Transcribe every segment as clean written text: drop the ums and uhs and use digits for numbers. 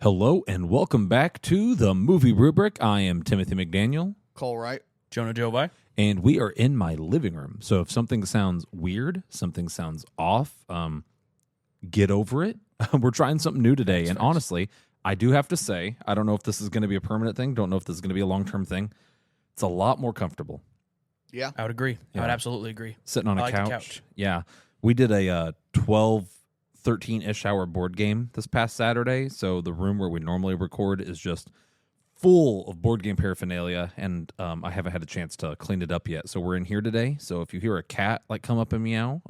Hello and welcome back to the Movie Rubric. I am Timothy McDaniel, Cole Wright. Jonah Jovi. and we are in my living room. So if something sounds weird, something sounds off, get over it. We're trying something new today, and honestly, I do have to say, I don't know if this is going to be a permanent thing. Don't know if this is going to be a long-term thing. It's a lot more comfortable Yeah. I would agree. Yeah. I would absolutely agree. sitting on I a like the couch. couch. Yeah, we did a 12, 13-ish hour board game this past Saturday. So the room where we normally record is just full of board game paraphernalia, and I haven't had a chance to clean it up yet. So we're in here today. So if you hear a cat like come up and meow,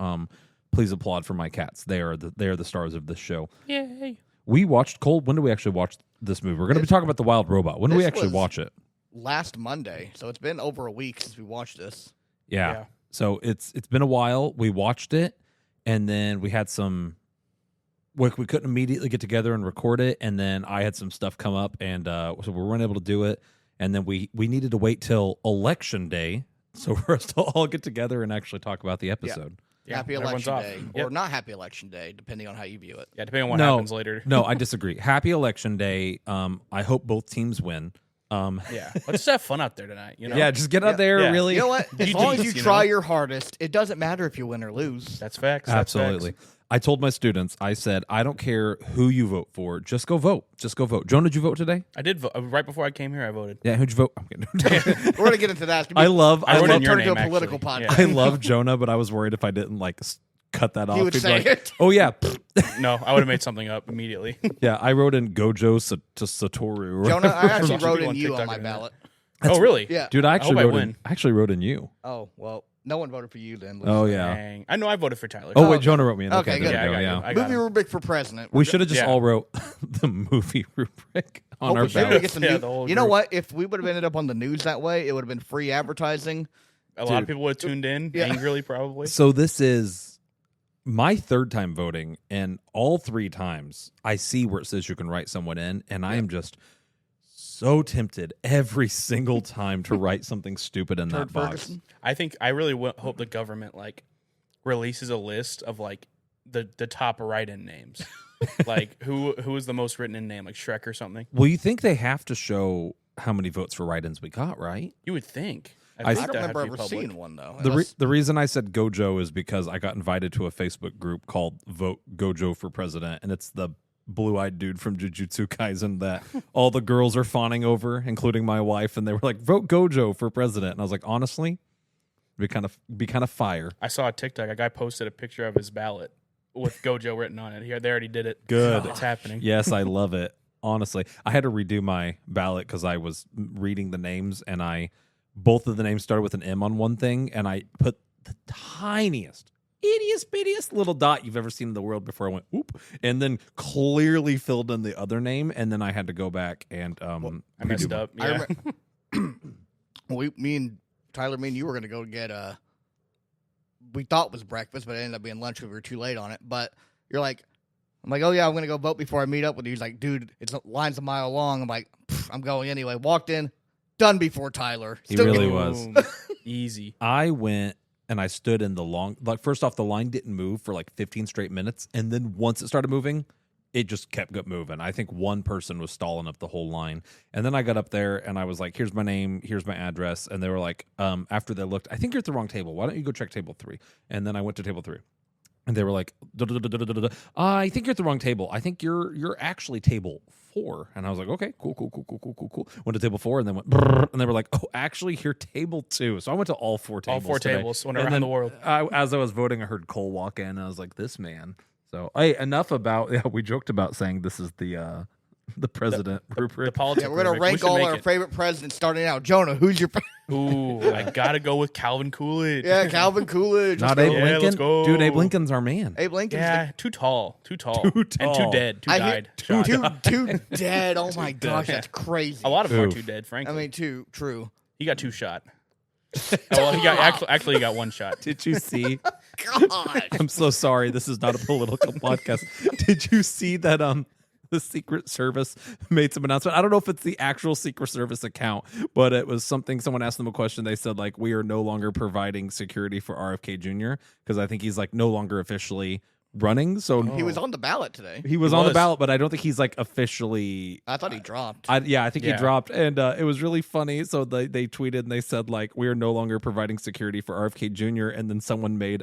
please applaud for my cats. They are the stars of this show. Yay. We watched Cole. When do we actually watch this movie? We're going to be talking about The Wild Robot. When do we This actually was- watch it? Last Monday, so it's been over a week since we watched this. Yeah. So it's been a while. We watched it, and then we had some. We couldn't immediately get together and record it, and then I had some stuff come up, and so we weren't able to do it. And then we needed to wait till Election Day, so for us to all get together and actually talk about the episode. Yeah, Happy everyone's Election off. Day. Yep. Or not Happy Election Day, depending on how you view it. Yeah, depending on what No. happens later. No, I disagree. Happy Election Day. I hope both teams win. Yeah. Let's just have fun out there tonight, you know? Yeah, just get out there. Yeah. Really, You know what? As You long as do, you you try know? your hardest, it doesn't matter if you win or lose. That's facts. That's Absolutely. facts. I told my students, I said, I don't care who you vote for. Just go vote. Just go vote. Jonah, did you vote today? I did vote. Right before I came here, I voted. Yeah, who'd you vote? I'm kidding. We're going to get into that. I love I wrote in your turn into name, a political actually. podcast. I love Jonah, but I was worried if I didn't cut that off. He would he'd be say like, it. oh yeah, No, I would have made something up immediately. yeah. I wrote in Gojo to Satoru. or Jonah, I whatever. actually Lots of wrote people in on you TikTok on my are doing that. ballot. Oh, really? Yeah. Dude, I actually hope I wrote win. in. I actually wrote in you. Oh, well, no one voted for you then. Oh yeah. Dang. I know I voted for Tyler. Oh wait, Jonah wrote me in. Okay, Okay, good. there we go, I got yeah. you. I got Movie him. rubric for president. We should have just Yeah. all wrote the movie rubric on our Hopefully we ballot. get some Yeah, new- the whole You know group. what? If we would have ended up on the news that way, it would have been free advertising. A lot of people would have tuned in Yeah. angrily, probably. So this is my third time voting, and all three times I see where it says you can write someone in, and I am just so tempted every single time to write something stupid in that Turd box. Ferguson. I think I really hope the government releases a list of the top write-in names. who is the most written in name, like Shrek or something? Well, you think they have to show how many votes for write-ins we got, right? You would think. I I think don't that had remember to be ever public. seeing one, though. The reason I said Gojo is because I got invited to a Facebook group called Vote Gojo for President, and it's the blue-eyed dude from Jujutsu Kaisen that all the girls are fawning over, including my wife, and they were like, "Vote Gojo for president," and I was like, honestly, be kind of fire. I saw a TikTok. A guy posted a picture of his ballot with Gojo written on it. They already did it. Good. It's happening. Yes, I love it. Honestly, I had to redo my ballot because I was reading the names, and both of the names started with an M on one thing, and I put the tiniest, ittiest little dot you've ever seen in the world before. I went oop, and then clearly filled in the other name, and then I had to go back and I messed redo up. I Yeah. remember, me and Tyler, me and you were going to go get we thought it was breakfast, but it ended up being lunch because we were too late on it. But I'm like, oh yeah, I'm going to go vote before I meet up with you. He's like, dude, line's a mile long. I'm like, I'm going anyway. Walked in, done before Tyler. He Still really getting- was. Boom. Easy. I went and I stood in the long. First off, the line didn't move for 15 straight minutes, and then once it started moving, it just kept moving. I think one person was stalling up the whole line. And then I got up there and I was like, here's my name, here's my address. And they were like, after they looked, I think you're at the wrong table. Why don't you go check table 3? And then I went to table 3. And they were like, I think you're at the wrong table. I think you're actually table 4. And I was like, okay, cool. Went to table 4 and then went, brrr, and they were like, oh, actually, you're table 2. So I went to all 4 tables. All 4 today. tables went And around then the world. as I was voting, I heard Cole walk in, and I was like, "This man." So, hey, enough about. Yeah, we joked about saying this is the president The rubric. politics. Yeah, we're going to rubric. We rank should all make our it. favorite presidents starting out. Jonah, who's your Ooh, I gotta go with Calvin Coolidge. Yeah, Calvin Coolidge. Not Let's Abe go. Yeah, Lincoln, let's go. dude. Abe Lincoln's our man. Abe Lincoln's Yeah, too tall. Too tall. Too And tall. too dead. Too I hear- died. the, Shot. two dead. Oh my gosh, that's crazy. A lot of them are Oof. too dead, I frankly. mean, true. He got 2 shot. Oh, well, he got actually he got 1 shot. Did you see? God. I'm so sorry. This is not a political podcast. Did you see that? The Secret Service made some announcement. I don't know if it's the actual Secret Service account, but it was something. Someone asked them a question. They said we are no longer providing security for RFK Jr. because I think he's no longer officially running. So He was on the ballot today. he was on the ballot, but I don't think he's like officially. I thought he dropped. I think he Yeah. dropped, and it was really funny. So they tweeted and they said like, we are no longer providing security for RFK Jr. And then someone made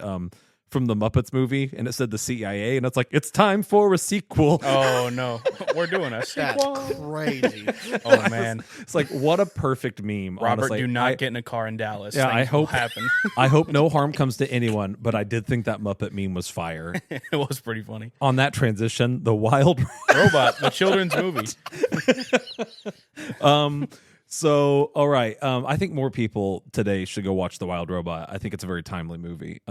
from the Muppets movie, and it said the CIA, and it's like, it's time for a sequel. Oh no, we're doing a That's sequel. crazy. Oh man, It's like, what a perfect meme. Robert, honestly. do not get in a car in Dallas. Yeah, I Things will hope- happen. I hope no harm comes to anyone, but I did think that Muppet meme was fire. It was pretty funny. On that transition, the Wild Robot, the children's movie. So, all right. I think more people today should go watch The Wild Robot. I think it's a very timely movie.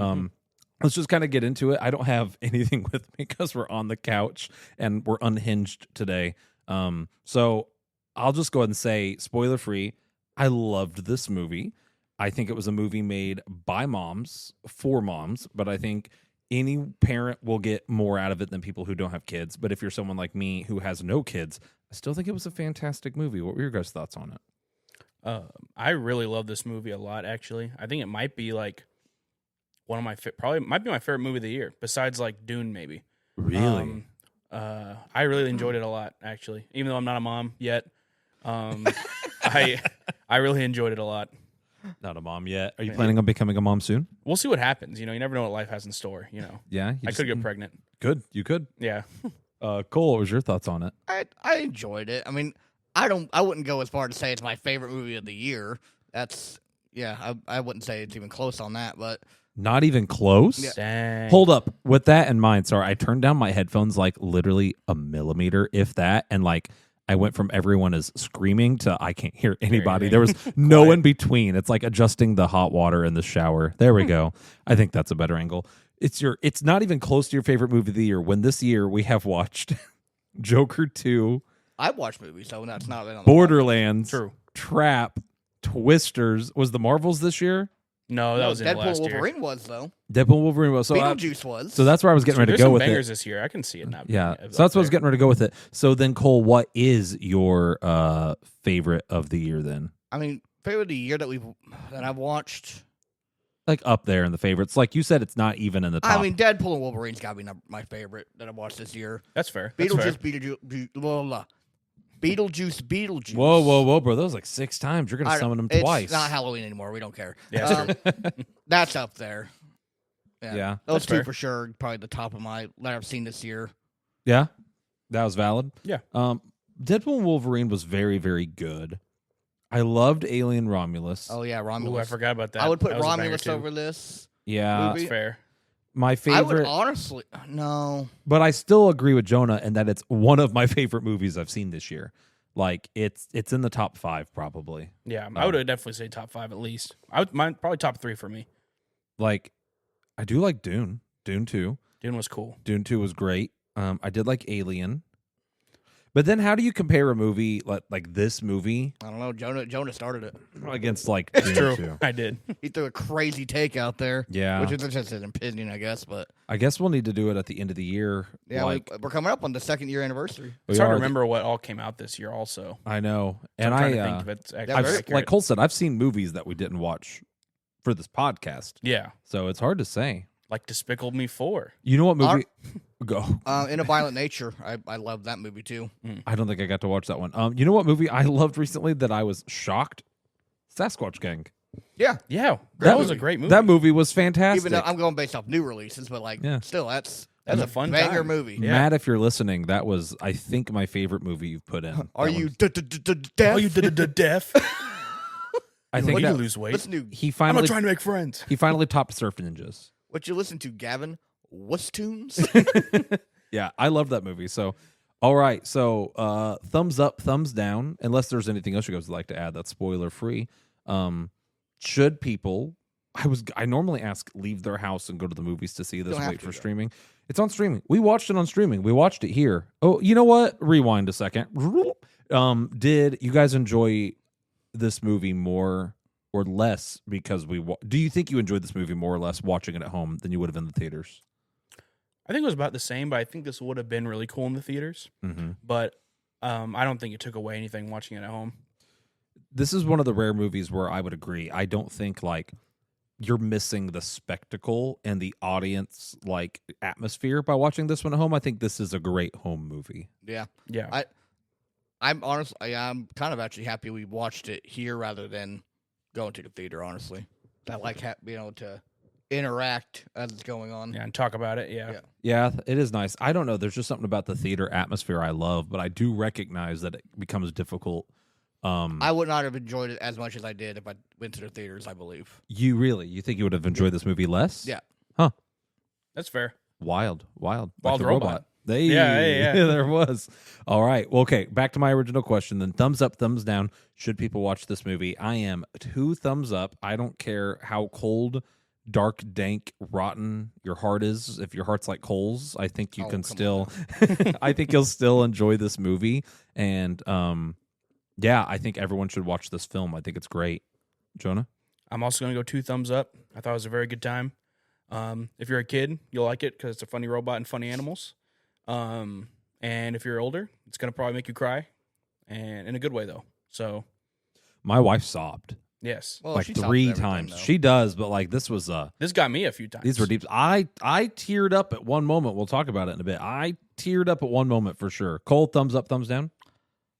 Let's just kind of get into it. I don't have anything with me because we're on the couch and we're unhinged today. So I'll just go ahead and say, spoiler free, I loved this movie. I think it was a movie made by moms for moms, but I think any parent will get more out of it than people who don't have kids. But if you're someone like me who has no kids, I still think it was a fantastic movie. What were your guys' thoughts on it? I really love this movie a lot. Actually, I think it might be like one of my probably might be my favorite movie of the year, besides like Dune, maybe. I really enjoyed it a lot, actually. Even though I'm not a mom yet, I really enjoyed it a lot. Not a mom yet. Are you planning on becoming a mom soon? We'll see what happens. You know, you never know what life has in store. You know, Yeah, I could get pregnant. Good, you could. Yeah, Cole, what was your thoughts on it? I enjoyed it. I mean, I wouldn't go as far to say it's my favorite movie of the year. That's I wouldn't say it's even close on that, but Not even close. Yeah. dang. Hold up. With that in mind, sorry, I turned down my headphones like literally a millimeter, if that, and like I went from everyone is screaming to I can't hear anybody. There was no in between. It's like adjusting the hot water in the shower. There we go. I think that's a better angle. It's not even close to your favorite movie of the year. When this year we have watched Joker 2, I've watched movies, so that's not been on the Borderlands, True. Trap, Twisters. Was the Marvels this year? No, that No, was in the Deadpool last Wolverine was though. Deadpool, Wolverine was so. Beetlejuice was. So that's where I was getting ready There's to go some with bangers it. this year. I can see it now. Yeah, so that's what I was getting ready to go with it. So then, Cole, what is your favorite of the year then? I mean, favorite of the year that I've watched. Like up there in the favorites. Like you said, it's not even in the top. I mean, Deadpool and Wolverine's got to be my favorite that I've watched this year. That's fair. That's fair. Beetlejuice. Whoa, bro. That was like 6 times. You're going to summon them It's twice. not Halloween anymore. We don't care. Yeah, That's up there. Yeah. Those That's two fair. for sure. Probably the top of my that I've seen this year. Yeah, that was valid. Yeah. Deadpool and Wolverine was very, very good. I loved Alien Romulus. Oh yeah, Romulus. Ooh, I forgot about that. I would put That was a banger, Romulus too. over this. Yeah, movie. That's fair. my I would favorite. honestly no. But I still agree with Jonah in that it's one of my favorite movies I've seen this year. Like it's in the top 5 probably. Yeah, I would definitely say top 5 at least. Mine probably top 3 for me. Like I do like Dune. Dune 2. Dune was cool. Dune 2 was great. I did like Alien. But then how do you compare a movie like this movie I don't know. Jonah started it. against like Dune True. 2? I did. He threw a crazy take out there. Yeah. Which is just an opinion, I guess. But I guess we'll need to do it at the end of the year. yeah, like we're coming up on the 2nd year anniversary. we It's hard are. to remember what all came out this year also. I know. So And I'm trying to I think if it's actually very- accurate. like Cole said, I've seen movies that we didn't watch for this podcast. Yeah. So it's hard to say. Like Despicable Me 4. You know what movie? Go. In a Violent Nature, I love that movie too. I don't think I got to watch that one. You know what movie I loved recently that I was shocked? Sasquatch Gang. Yeah, Yeah. That That was movie- a great movie. That movie was fantastic. even though I'm going based off new releases, but like Yeah. still, that's That's a a fun banger time. movie. Yeah. Matt, if you're listening, that was I think my favorite movie you've put in. Are That you one- deaf? Oh, you did a deaf. I think What do that you lose weight? Listen to he I'm finally not trying to make friends. he finally topped Surf Ninjas. what you listen to, Gavin. What's tunes? Yeah, I love that movie. So, all right. So, thumbs up, thumbs down. Unless there's anything else you guys would like to add, that's spoiler free. Should people? I normally ask leave their house and go to the movies to see this. Don't have Wait to, for though. streaming. It's on streaming. We watched it on streaming. We watched it here. Oh, you know what? Rewind a second. Did you guys enjoy this movie more or less because do you think you enjoyed this movie more or less watching it at home than you would have in the theaters? I think it was about the same, but I think this would have been really cool in the theaters. Mm-hmm. But I don't think it took away anything watching it at home. This is one of the rare movies where I would agree. I don't think you're missing the spectacle and the audience like atmosphere by watching this one at home. I think this is a great home movie. Yeah. Yeah. I'm I'm kind of actually happy we watched it here rather than going to the theater, honestly. I like being able to interact as it's going on. Yeah, and talk about it. Yeah. Yeah, it is nice. I don't know. There's just something about the theater atmosphere I love, but I do recognize that it becomes difficult. I would not have enjoyed it as much as I did if I went to the theaters, I believe. You think you would have enjoyed this movie less? Yeah. That's fair. Wild. Wild the Robot. Yeah, there was. All right. Well, okay. Back to my original question then. Thumbs up, thumbs down. Should people watch this movie? I am 2 thumbs up. I don't care how cold, dark, dank, rotten your heart is. If your heart's like coals, I think you can still I think you'll still enjoy this movie. And yeah, I think everyone should watch this film. I think it's great. Jonah? I'm also going to go 2 thumbs up. I thought it was a very good time. If you're a kid, you'll like it because it's a funny robot and funny animals. And if you're older, it's going to probably make you cry, and in a good way, though. So, My wife sobbed yes. Well, like she sobbed 3 every time, times. though. She does, but like this was This got me a few times. these were deep. I teared up at one moment. We'll talk about it in a bit. I teared up at one moment for sure. Cole, thumbs up, thumbs down.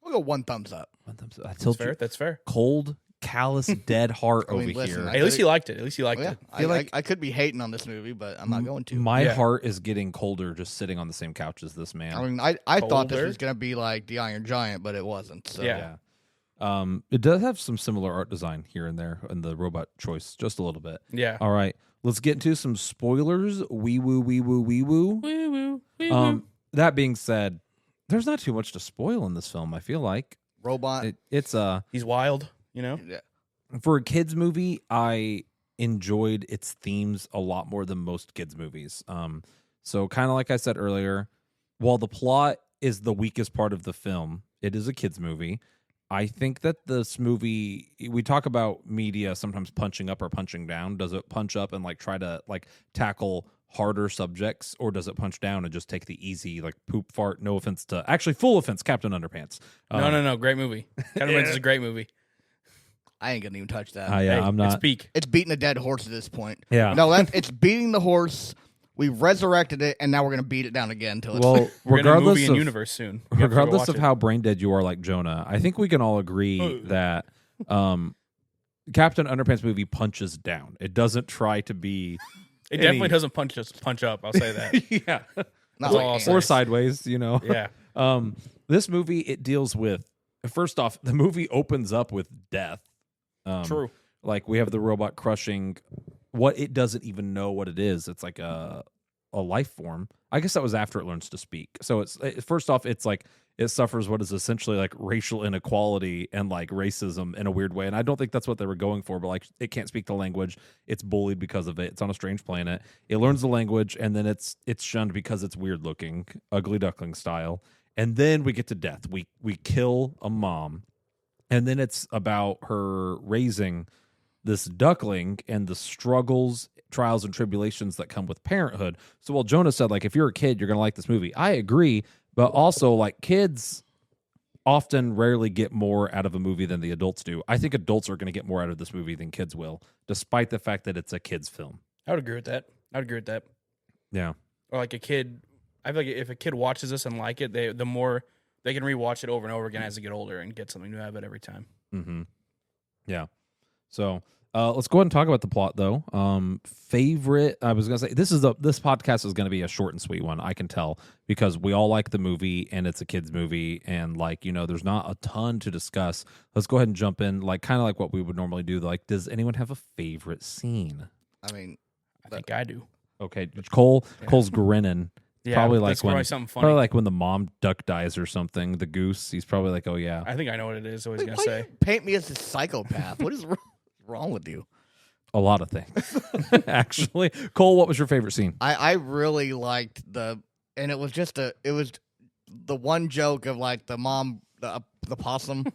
We'll go 1 thumbs up. One thumbs up. I That's told fair. you, That's fair. cold, callous, dead heart I mean, over listen, here. Hey, at least you liked it. At least you liked Oh, yeah. it. I, feel like- I could be hating on this movie, but I'm not going to. My Yeah. heart is getting colder just sitting on the same couch as this man. I mean, I thought this Colder? was going to be like The Iron Giant, but it wasn't. So. Yeah. It does have some similar art design here and there in the robot choice, just a little bit. Yeah. All right, let's get into some spoilers. Wee woo, wee woo, wee woo. Woo, woo, woo, woo. That being said, there's not too much to spoil in this film. I feel like Robot. it's He's wild, you know? Yeah. for a kids movie. I enjoyed its themes a lot more than most kids movies. So kind of like I said earlier, while the plot is the weakest part of the film, it is a kids movie. I think that this movie, we talk about media sometimes punching up or punching down. Does it punch up and like try to like tackle harder subjects, or does it punch down and just take the easy like poop fart? No offense to actually full offense, Captain Underpants. No. Great movie. Catamaran's is a great movie. I ain't going to even touch that. Yeah, Hey, I'm It's not. peak. It's beating a dead horse at this point. Yeah. No, it's beating the horse. We resurrected it, and now we're going to beat it down again until it's. Well, We're gonna regardless movie in of universe soon. You have to go regardless watch of it. how brain dead you are, like Jonah, I think we can all agree that Captain Underpants movie punches down. It doesn't try to be It definitely doesn't punch up. I'll say that. yeah, not That's all I'll say. or sideways. You know, Yeah. This movie, it deals with, first off, the movie opens up with death. True. Like we have the robot crushing what it doesn't even know what it is. It's like a life form. I guess that was after it learns to speak. So first off, it's like it suffers what is essentially like racial inequality and like racism in a weird way. And I don't think that's what they were going for, but like it can't speak the language. It's bullied because of it. It's on a strange planet. It learns the language, and then it's shunned because it's weird looking, ugly duckling style. And then we get to death. We kill a mom, and then it's about her raising this duckling and the struggles, trials, and tribulations that come with parenthood. So while Jonah said, like, if you're a kid, you're going to like this movie, I agree. But also, like, kids often rarely get more out of a movie than the adults do. I think adults are going to get more out of this movie than kids will, despite the fact that it's a kid's film. I would agree with that. Yeah. Or like a kid. I feel like if a kid watches this and like it, the more they can rewatch it over and over again as they get older and get something new out of it every time. Mm-hmm. Yeah. So let's go ahead and talk about the plot, though. Favorite? I was gonna say this podcast is gonna be a short and sweet one. I can tell because we all like the movie and it's a kids movie, and like there's not a ton to discuss. Let's go ahead and jump in, like kind of like what we would normally do. Like, does anyone have a favorite scene? I mean, I think I do. Okay, Cole's grinning. Yeah, Probably like that's when probably something funny. probably like when the mom duck dies or something. The goose. He's probably like, oh yeah, I think I know what it is. What he's gonna why say. you paint me as a psychopath? What is wrong with you? a lot of things. Actually, Cole, what was your favorite scene? I really liked and it was just it was the one joke of like the mom, the possum. That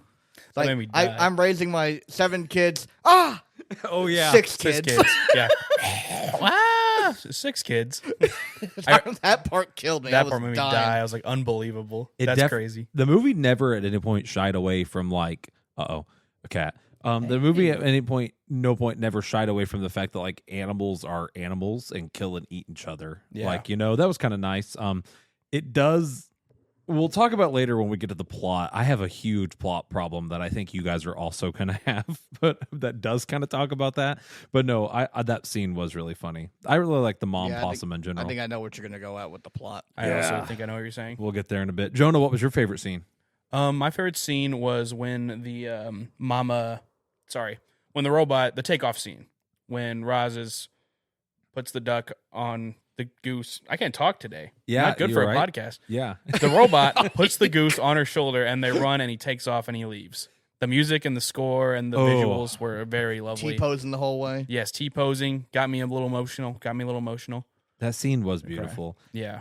Like made me die. I'm raising my 7 kids. Ah, Oh yeah, 6 6 kids. kids. Yeah. Wow. 6 kids. That part killed me. I That was part made me dying. die. I was like, unbelievable. It That's def- crazy. The movie never at any point shied away from like, a cat, The movie at any point, no point, never shied away from the fact that like animals are animals and kill and eat each other. Yeah. Like, that was kind of nice. It does. We'll talk about later when we get to the plot. I have a huge plot problem that I think you guys are also going to have, but that does kind of talk about that. But no, I that scene was really funny. I really like the mom Yeah, possum in general. I think I know what you're going to go at with the plot. I also think I know what you're saying. We'll get there in a bit. Jonah, what was your favorite scene? My favorite scene was when the when the robot, the takeoff scene, when puts the duck on the goose. I can't talk today. Yeah, Not good you're for a right. podcast. Yeah. The robot puts the goose on her shoulder and they run and he takes off and he leaves. The music and the score and the visuals were very lovely. T-posing the whole way. Yes, T-posing got me a little emotional. That scene was beautiful. Yeah.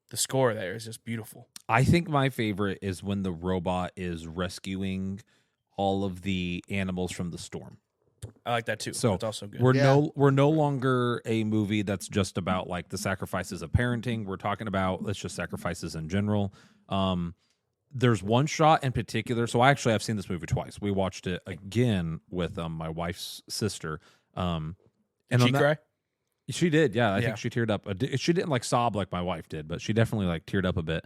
The score there is just beautiful. I think my favorite is when the robot is rescuing all of the animals from the storm. I like that too. So That's also good. we're no longer a movie that's just about like the sacrifices of parenting. We're talking about it's just sacrifices in general. There's one shot in particular. So I've seen this movie twice. We watched it again with my wife's sister. And Did she cry? She did, yeah. I Yeah. think she teared up. She didn't like sob like my wife did, but she definitely like teared up a bit.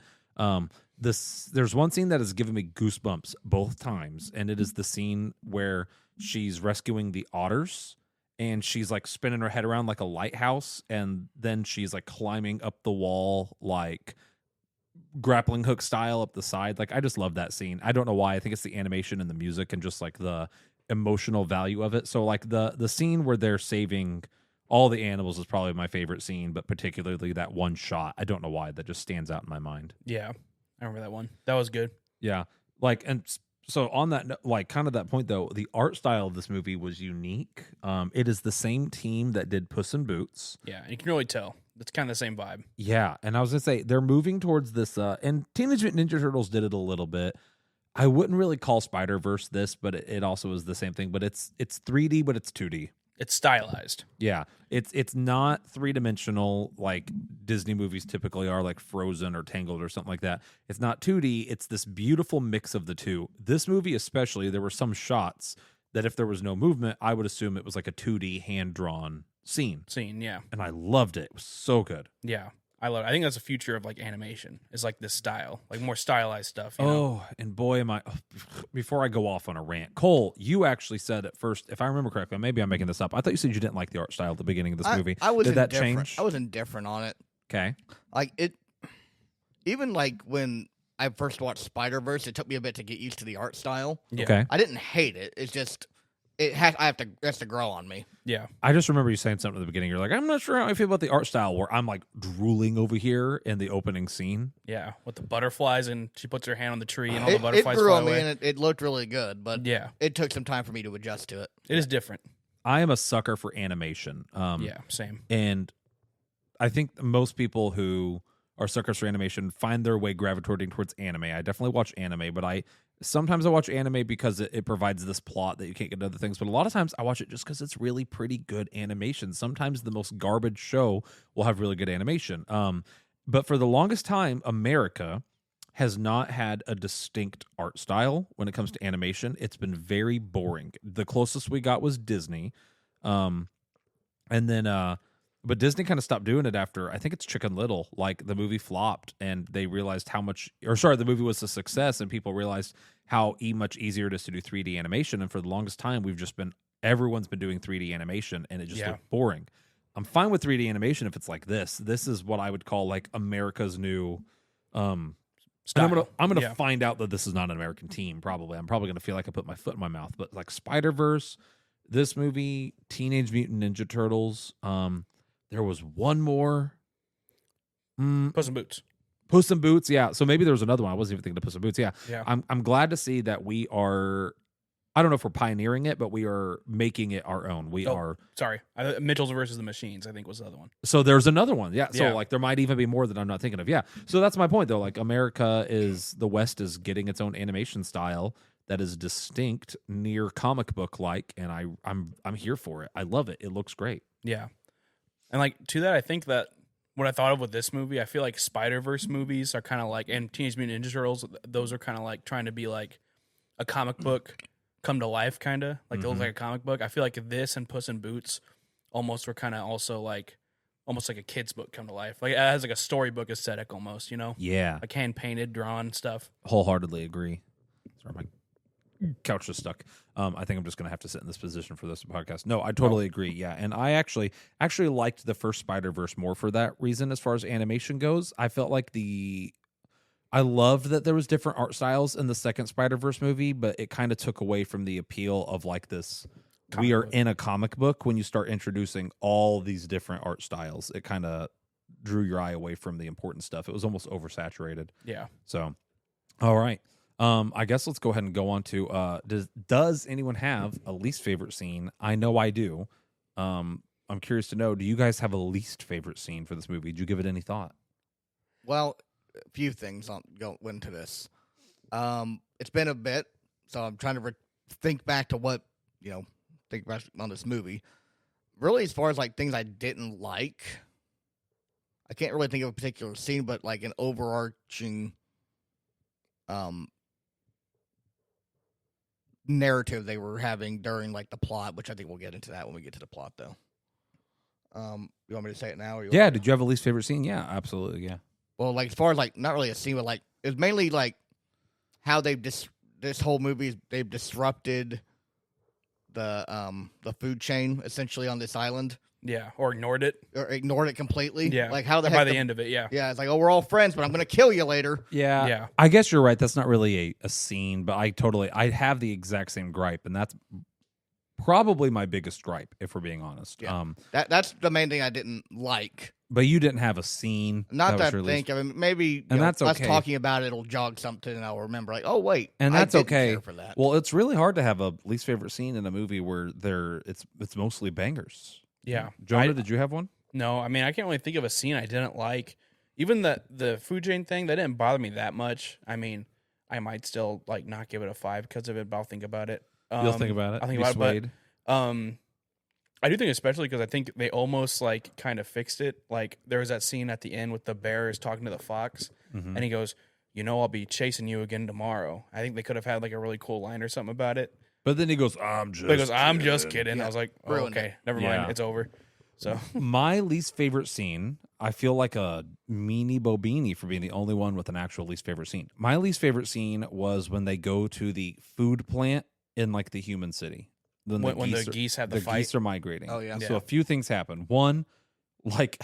There's one scene that has given me goosebumps both times, and it is the scene where she's rescuing the otters, and she's like spinning her head around like a lighthouse, and then she's like climbing up the wall like grappling hook style up the side. Like I just love that scene. I don't know why. I think it's the animation and the music and just like the emotional value of it. So like the scene where they're saving all the animals is probably my favorite scene, but particularly that one shot. I don't know why. That just stands out in my mind. Yeah. I remember that one. That was good. Yeah. Like, and so on that, like kind of that point though, the art style of this movie was unique. It is the same team that did Puss in Boots. Yeah. And you can really tell. It's kind of the same vibe. Yeah. And I was going to say, they're moving towards this, and Teenage Mutant Ninja Turtles did it a little bit. I wouldn't really call Spider-Verse this, but it also is the same thing, but it's 3D, but it's 2D. It's stylized. Yeah, it's not three-dimensional like Disney movies typically are, like Frozen or Tangled or something like that. It's not 2D. It's this beautiful mix of the two. This movie especially, there were some shots that if there was no movement, I would assume it was like a 2D hand-drawn scene. Yeah. And I loved it. It was so good. Yeah. I think that's the future of like animation. Is like this style, like more stylized stuff. You know? Oh, and boy, am I! Before I go off on a rant, Cole, you actually said at first, if I remember correctly, maybe I'm making this up. I thought you said you didn't like the art style at the beginning of this movie. I was Did that indifferent. change? I was indifferent on it. Okay. Like it, even like when I first watched Spider-Verse, it took me a bit to get used to the art style. Yeah. Okay. I didn't hate it. It's just it has to grow on me. Yeah. I just remember you saying something at the beginning. You're like, I'm not sure how I feel about the art style, where I'm like drooling over here in the opening scene. Yeah. With the butterflies and she puts her hand on the tree and all It, the butterflies grew fly on me away. and it looked really good, but Yeah. it took some time for me to adjust to it. It is different. I am a sucker for animation. Yeah. Same. And I think most people who are suckers for animation find their way gravitating towards anime. I definitely watch anime, but sometimes I watch anime because it provides this plot that you can't get in other things. But a lot of times I watch it just because it's really pretty good animation. Sometimes the most garbage show will have really good animation. But for the longest time, America has not had a distinct art style when it comes to animation. It's been very boring. The closest we got was Disney. And then but Disney kind of stopped doing it after, I think it's Chicken Little. Like the movie flopped and they realized the movie was a success and people realized how much easier it is to do 3D animation. And for the longest time, everyone's been doing 3D animation and it just looked boring. I'm fine with 3D animation if it's like this. This is what I would call like America's new, Style. and I'm gonna Yeah. find out that this is not an American team. Probably, I'm probably gonna feel like I put my foot in my mouth. But like Spider-Verse, this movie, Teenage Mutant Ninja Turtles. There was one more. Puss in Boots. Puss in Boots, yeah. So maybe there was another one. I wasn't even thinking of Puss in Boots. Yeah. Yeah. I'm glad to see that we are. I don't know if we're pioneering it, but we are making it our own. We are. Sorry. Mitchell's versus the Machines, I think was the other one. So there's another one. Yeah. So Yeah. like there might even be more that I'm not thinking of. Yeah. So that's my point though. Like the West is getting its own animation style that is distinct, near comic book like, and I'm here for it. I love it. It looks great. Yeah. And like to that, I think that what I thought of with this movie, I feel like Spider-Verse movies are kind of like, and Teenage Mutant Ninja Turtles, those are kind of like trying to be like a comic book come to life, kind of like those Mhm. like a comic book. I feel like this and Puss in Boots almost were kind of also like almost like a kid's book come to life. Like it has like a storybook aesthetic almost, you know, Yeah, like hand painted, drawn stuff. wholeheartedly agree. Sorry, my couch is stuck. I think I'm just gonna have to sit in this position for this podcast. No, I totally agree. Yeah, and I actually liked the first Spider-Verse more for that reason. As far as animation goes, I felt like I loved that there was different art styles in the second Spider-Verse movie, but it kind of took away from the appeal of like this. We are book. in a comic book when you start introducing all these different art styles. It kind of drew your eye away from the important stuff. It was almost oversaturated. Yeah. So, all right. I guess let's go ahead and go on to does anyone have a least favorite scene? I know I do. I'm curious to know, do you guys have a least favorite scene for this movie? Did you give it any thought? Well, a few things on go into this. It's been a bit, so I'm trying to think back to what think back on this movie. Really, as far as like things I didn't like, I can't really think of a particular scene, but like an overarching narrative they were having during like the plot, which I think we'll get into that when we get to the plot, though. You want me to say it now? Or Yeah. Did you have a least favorite scene? Yeah, absolutely. Yeah. Well, like as far as like not really a scene, but like it was mainly like how they've this whole movie they've disrupted the food chain essentially on this island, Yeah. Or ignored it. or ignored it completely. Yeah. Like how the By heck the end of it. Yeah. yeah, it's like, oh, we're all friends, but I'm gonna kill you later. Yeah. Yeah. I guess you're right. That's not really a scene, but I have the exact same gripe, and that's probably my biggest gripe, if we're being honest. Yeah. That's the main thing I didn't like. But you didn't have a scene. Not was that I your least- think. I mean, maybe you And know, that's us okay. talking about it'll jog something, and I'll remember. Like, oh wait, And I that's didn't okay. care for that. Well, it's really hard to have a least favorite scene in a movie where it's mostly bangers. Yeah. Jonah, I- did you have one? No, I mean I can't really think of a scene I didn't like. Even the food chain thing, that didn't bother me that much. I mean, I might still like not give it a 5 because of it, but I'll think about it. You'll think about it. I'll think Be about swayed. it. But I do think especially because I think they almost like kind of fixed it. Like there was that scene at the end with the bear is talking to the fox, Mhm. and he goes, I'll be chasing you again tomorrow. I think they could have had like a really cool line or something about it. But then he goes, I'm just But he goes, I'm just kidding." kidding. Yeah. I was like, oh, Ruined okay, it. never Yeah. mind, it's over. So My least favorite scene, I feel like a meanie bobini for being the only one with an actual least favorite scene. My least favorite scene was when they go to the food plant in like the human city. Then when the geese have the fight. geese are migrating. Oh, yeah. So Yeah. a few things happen. One, like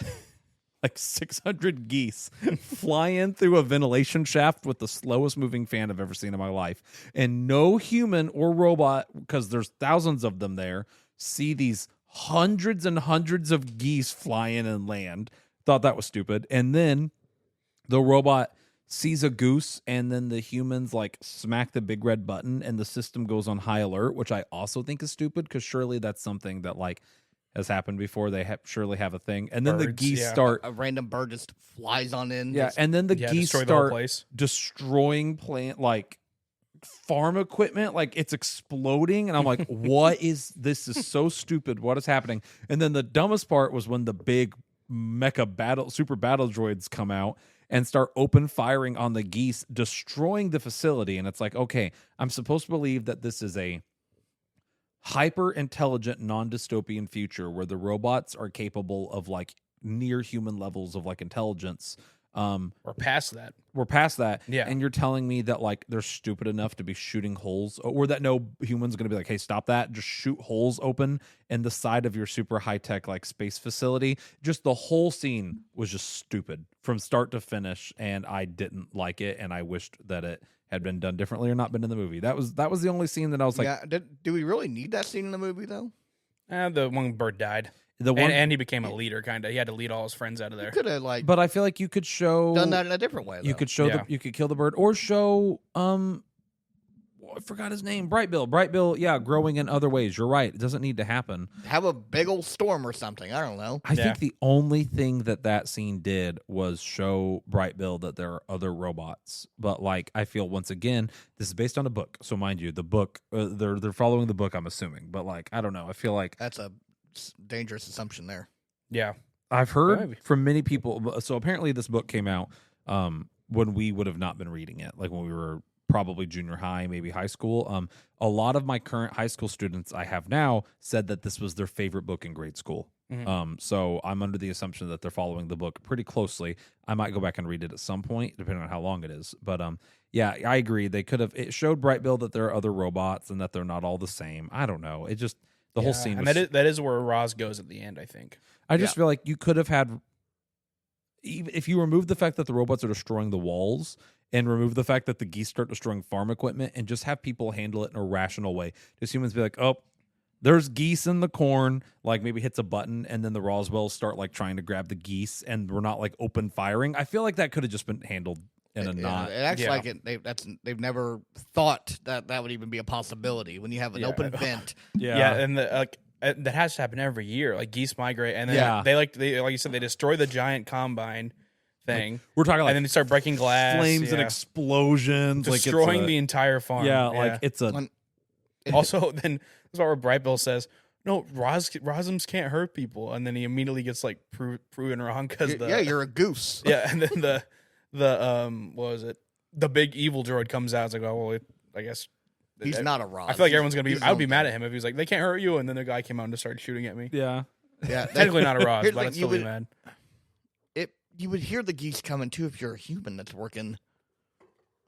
600 geese fly in through a ventilation shaft with the slowest moving fan I've ever seen in my life. And no human or robot, because there's thousands of them there, see these hundreds and hundreds of geese fly in and land. Thought that was stupid. And then the robot sees a goose, and then the humans like smack the big red button and the system goes on high alert, which I also think is stupid because surely that's something that like has happened before. They surely have a thing. And then the Birds, geese yeah. start A random bird just flies on in. yeah, and then the Yeah, geese destroy the whole start place. destroying plant like farm equipment, like it's exploding, and I'm like, what is this? Is so stupid. What is happening? And then the dumbest part was when the big super battle droids come out and start open firing on the geese, destroying the facility. And it's like, okay, I'm supposed to believe that this is a hyper intelligent non-dystopian future where the robots are capable of like near human levels of like intelligence. Or past that. We're past that. Yeah. And you're telling me that like they're stupid enough to be shooting holes, or that no human's going to be like, hey, stop that. Just shoot holes open in the side of your super high tech like space facility. Just the whole scene was just stupid from start to finish. And I didn't like it. And I wished that it had been done differently or not been in the movie. That was the only scene that I was like, yeah. Do we really need that scene in the movie though? The one bird died. the one. And he became a leader, kind of. He had to lead all his friends out of there. Could have like but I feel like you could show done that in a different way. Though. You could show Yeah. you could kill the bird, or show I forgot his name. Brightbill, yeah, growing in other ways. You're right. It doesn't need to happen. have a big old storm or something. I don't know. I Yeah. think the only thing that scene did was show Brightbill that there are other robots. But like, I feel once again, this is based on a book. So mind you, the book they're following the book. I'm assuming, but like, I don't know. I feel like That's a dangerous assumption there. Yeah. I've heard Maybe. from many people. So apparently, this book came out when we would have not been reading it, like when we were probably junior high, maybe high school. A lot of my current high school students I have now said that this was their favorite book in grade school. Mhm. So I'm under the assumption that they're following the book pretty closely. I might go back and read it at some point, depending on how long it is. But yeah, I agree. They could have. It showed Bright Bill that there are other robots and that they're not all the same. I don't know. It just the whole scene. and Was, that is where Roz goes at the end, I think. I just feel like you could have had, even if you remove the fact that the robots are destroying the walls and remove the fact that the geese start destroying farm equipment, and just have people handle it in a rational way. Just humans be like, oh, there's geese in the corn, like maybe hits a button, and then the Roswells start like trying to grab the geese, and we're not like open firing. I feel like that could have just been handled in a not. It acts Yeah. like they've never thought that would even be a possibility when you have an Yeah. open vent. Yeah, and that has to happen every year. Like geese migrate, and then Yeah. they like you said, they destroy the giant combine thing, We're talking like and then they start breaking glass, flames and explosions, destroying like it's the entire farm. yeah, like it's a When- Also, then that's where Bright Bill says, "No, Rosms can't hurt people," and then he immediately gets like proven wrong because You're a goose. yeah, and then the what was it? The big evil droid comes out. It's like, oh well, I guess He's not a Roz. I feel like everyone's gonna be. He's I would be his mad own at him if he was like, they can't hurt you, and then the guy came out and just started shooting at me. yeah. thing. Yeah, Technically not a Roz, Here's but the I'd thing, still be mad. You would hear the geese coming too if you're a human that's working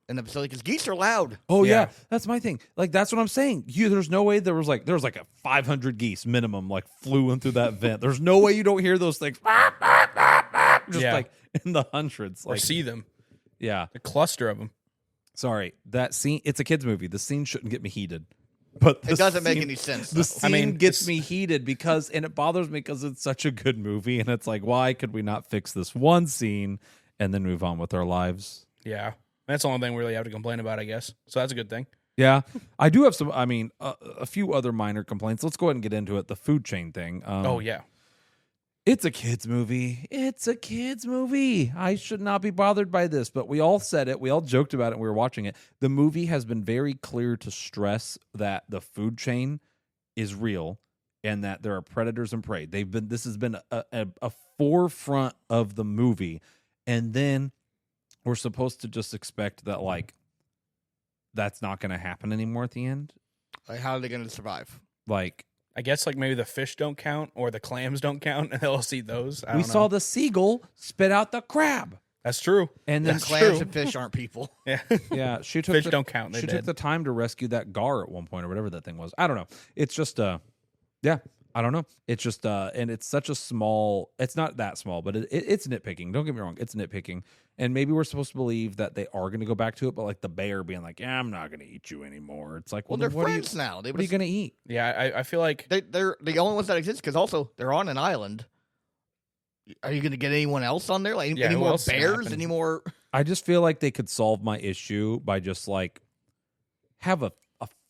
in the facility, because geese are loud. Oh yeah. Yeah. That's my thing. Like that's what I'm saying. There's no way there was like a 500 geese minimum like flew in through that vent. There's no way you don't hear those things. Just Yeah. like in the hundreds. Or Like see them, yeah. a cluster of them. Sorry, that scene. It's a kids movie. The scene shouldn't get me heated, but the It doesn't make scene- any sense. The though. scene mean, gets it's- me heated because, and it bothers me because it's such a good movie, and it's like, why could we not fix this one scene and then move on with our lives? Yeah, that's the only thing we really have to complain about, I guess. So that's a good thing. Yeah, I do have some. I mean, a few other minor complaints. Let's go ahead and get into it. The food chain thing. Oh yeah, It's a kids movie. It's a kids movie. I should not be bothered by this, but we all said it. We all joked about it when we were watching it. The movie has been very clear to stress that the food chain is real and that there are predators and prey. This has been a forefront of the movie. And then we're supposed to just expect that like that's not going to happen anymore at the end. Like, how are they going to survive? Like I guess like maybe the fish don't count or the clams don't count, and they'll see those. I we don't know. saw the seagull spit out the crab. That's true. And The then clams true. and fish aren't people. Yeah, yeah, she took fish the, don't count. They she did. took the time to rescue that gar at one point or whatever that thing was. I don't know. It's just yeah, I don't know. It's just and it's such a small. It's not that small, but it's nitpicking. Don't get me wrong, it's nitpicking. And maybe we're supposed to believe that they are going to go back to it, but like the bear being like, "Yeah, I'm not going to eat you anymore." It's like, Well, well, they're then what friends now. are you going to eat? Yeah, I feel like They're the only ones that exist because also they're on an island. Are you going to get anyone else on there? Like Yeah, any who more else is gonna bears? happen? Any more? I just feel like they could solve my issue by just like have a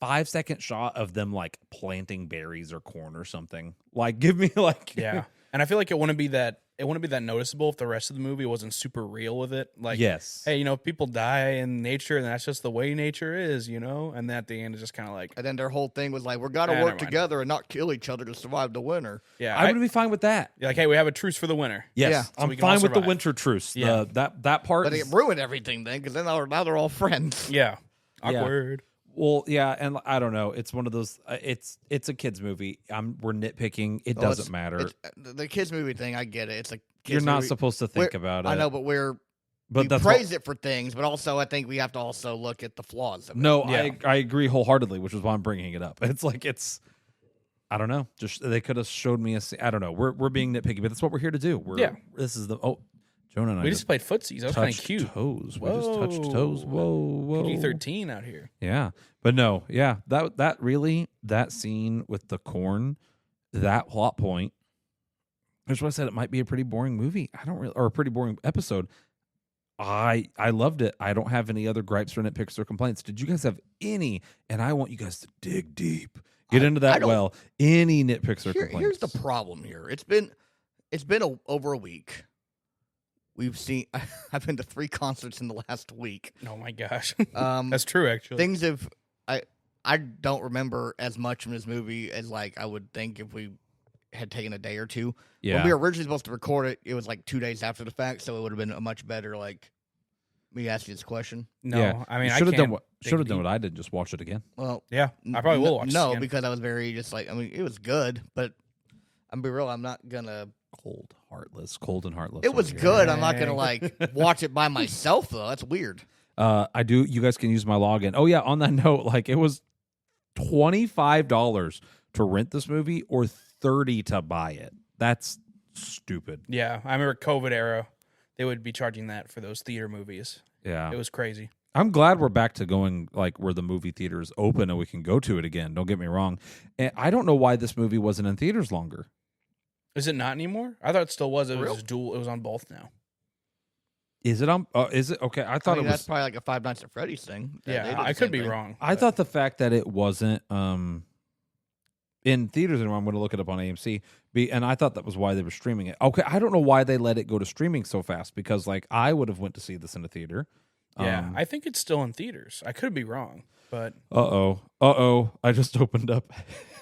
5-second shot of them like planting berries or corn or something. Like give me like yeah, and I feel like it wouldn't be that noticeable if the rest of the movie wasn't super real with it. Like, yes. hey, people die in nature, and that's just the way nature is, And at the end, it's just kind of like, And then their whole thing was like, we're got to never work mind. together and not kill each other to survive the winter. yeah, I would be fine with that. like, hey, we have a truce for the winter. Yes, Yeah. So I'm we can all fine with the survive. winter truce. Yeah. That part. But is- it ruined everything then because then now they're all friends. Yeah, Yeah. awkward. well, yeah, and I don't know. It's one of those. It's a kids movie. We're nitpicking. It Well, doesn't matter. The kids movie thing, I get it. It's a kids You're not movie. supposed to think We're- about it. I know, but we that's praise it for things, but also I think we have to also look at the flaws of it. no. Yeah. I agree wholeheartedly, which is why I'm bringing it up. It's like I don't know. Just they could have showed me a. I don't know. We're being nitpicky, but that's what we're here to do. Yeah. This is the Jonah and I We just played footsies. That was kind of touched cute. toes. We just touched toes. Whoa. PG-13 out here. Yeah. But no, yeah. That really that scene with the corn, that plot point. That's why I said it might be a pretty boring movie. Or a pretty boring episode. I loved it. I don't have any other gripes or nitpicks or complaints. Did you guys have any? And I want you guys to dig deep. Get into I that don't- well. Any nitpicks or complaints? Here's the problem here. It's been over a week. We've seen. I've been to 3 concerts in the last week. Oh my gosh, That's that's true. Actually, things have. I don't remember as much in this movie as like I would think if we had taken a day or two. Yeah. When we were originally supposed to record it, it was like 2 days after the fact, so it would have been a much better like me ask you this question? No, Yeah. I mean, I should have done can't what dig should have done deep. what I did. Just watch it again. Well, Yeah, I probably will watch. No, this again. because I was very just like, I mean, it was good, but I'm be real. I'm not gonna. Cold and heartless. It was over here. good. I'm not gonna like watch it by myself though. That's weird. I do. You guys can use my login. Oh yeah. On that note, like it was $25 to rent this movie or $30 to buy it. That's stupid. Yeah, I remember COVID era. They would be charging that for those theater movies. Yeah. It was crazy. I'm glad we're back to going like where the movie theater is open and we can go to it again. Don't get me wrong. And I don't know why this movie wasn't in theaters longer. Is it not anymore? I thought it still was. It Real? was dual. It was on both now. Is it on? Is it okay? I thought I mean, it that's was. probably like a Five Nights at Freddy's thing. They Yeah, did the I same could be thing. wrong. I but- thought the fact that it wasn't in theaters anymore. I'm going to look it up on AMC. And I thought that was why they were streaming it. Okay, I don't know why they let it go to streaming so fast because like I would have went to see this in a theater. Yeah, I think it's still in theaters. I could be wrong, but I just opened up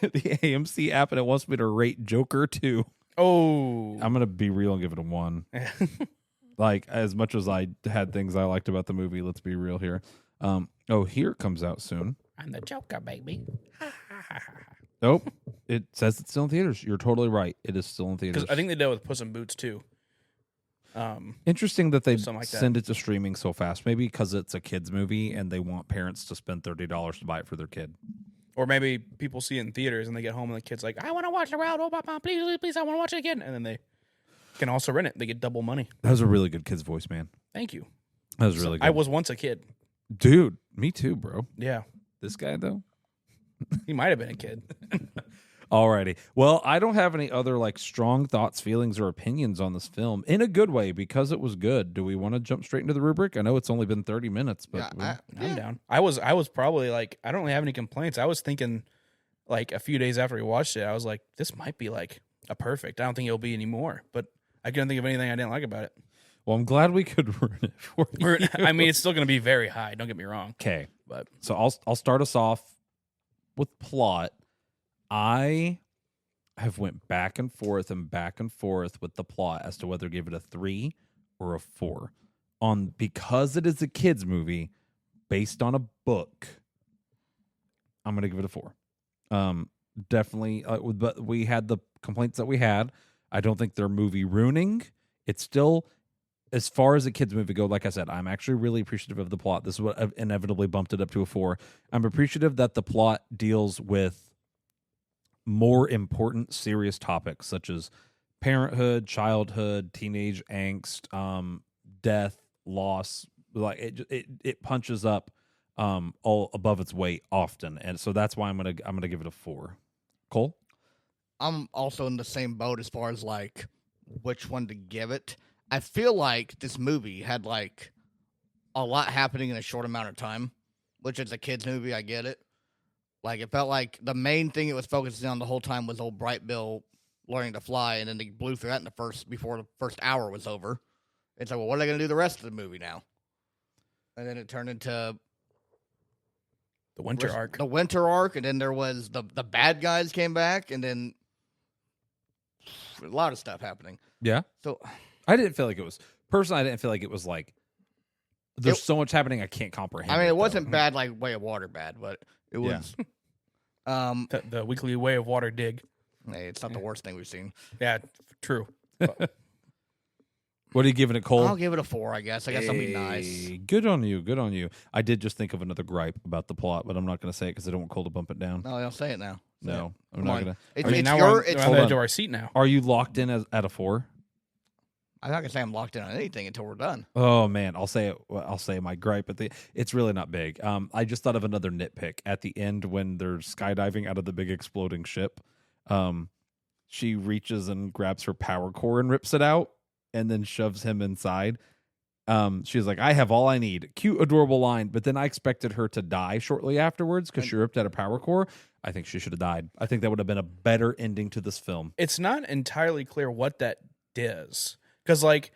the AMC app and it wants me to rate Joker 2. oh, I'm gonna be real and give it a 1. Like as much as I had things I liked about the movie, let's be real here. Here it comes out soon. I'm the Joker, baby. Nope, it says it's still in theaters. You're totally right. It is still in theaters. Because I think they did it with Puss in Boots too. Interesting that they something like that. send it to streaming so fast. Maybe because it's a kids movie and they want parents to spend $30 to buy it for their kid. Or maybe people see it in theaters and they get home and the kid's like, I want to watch it around. Oh, Papa, please, please, please, I want to watch it again. And then they can also rent it. They get double money. That was a really good kid's voice, man. Thank you. That was really good. I was once a kid. Dude, me too, bro. Yeah. This guy though. He might have been a kid. Alrighty. Well, I don't have any other like strong thoughts, feelings, or opinions on this film in a good way because it was good. Do we want to jump straight into the rubric? I know it's only been 30 minutes, but I'm down. I was probably like, I don't really have any complaints. I was thinking like a few days after we watched it, I was like, this might be like a perfect. I don't think it'll be anymore, but I couldn't think of anything I didn't like about it. well, I'm glad we could ruin it for you. I mean, it's still going to be very high. Don't get me wrong, Okay. but So I'll start us off with plot. I have went back and forth with the plot as to whether to give it a 3 or a 4. Because it is a kids movie based on a book, I'm going to give it a 4. Definitely, but we had the complaints that we had. I don't think they're movie ruining. It's still, as far as a kids movie go, like I said, I'm actually really appreciative of the plot. This is what inevitably bumped it up to a 4. I'm appreciative that the plot deals with more important, serious topics such as parenthood, childhood, teenage angst, death, loss. Like it punches up all above its weight often, and so that's why I'm gonna give it a 4. Cole? I'm also in the same boat as far as like which one to give it. I feel like this movie had like a lot happening in a short amount of time, which is a kids movie. I get it. Like it felt like the main thing it was focusing on the whole time was old Bright Bill learning to fly, and then they blew through that before the first hour was over. It's like, well, what are they going to do the rest of the movie now? And then it turned into the winter arc. The winter arc, and then there was the bad guys came back, and then a lot of stuff happening. Yeah. So I didn't feel like it was personally. I didn't feel like it was like there's so much happening I can't comprehend. I mean, it though. wasn't bad like Way of Water bad, but it was. The weekly Way of Water dig. Hey, it's not the worst thing we've seen. Yeah, true. What are you giving it, Cole? I'll give it a 4. I guess I'll be nice. Hey, good on you. Good on you. I did just think of another gripe about the plot, but I'm not going to say it because I don't want Cole to bump it down. No, I'll say it now. No, I'm Come not on. going to. It's, I mean, it's now your. we're It's, on Hold the on. edge of our seat now. Are you locked in at a 4? I'm not gonna say I'm locked in on anything until we're done. Oh man, I'll say it. I'll say my gripe at it's really not big. I just thought of another nitpick at the end when they're skydiving out of the big exploding ship. She reaches and grabs her power core and rips it out, and then shoves him inside. She's like, "I have all I need." Cute, adorable line, but then I expected her to die shortly afterwards because she ripped out a power core. I think she should have died. I think that would have been a better ending to this film. It's not entirely clear what that does. Because, like,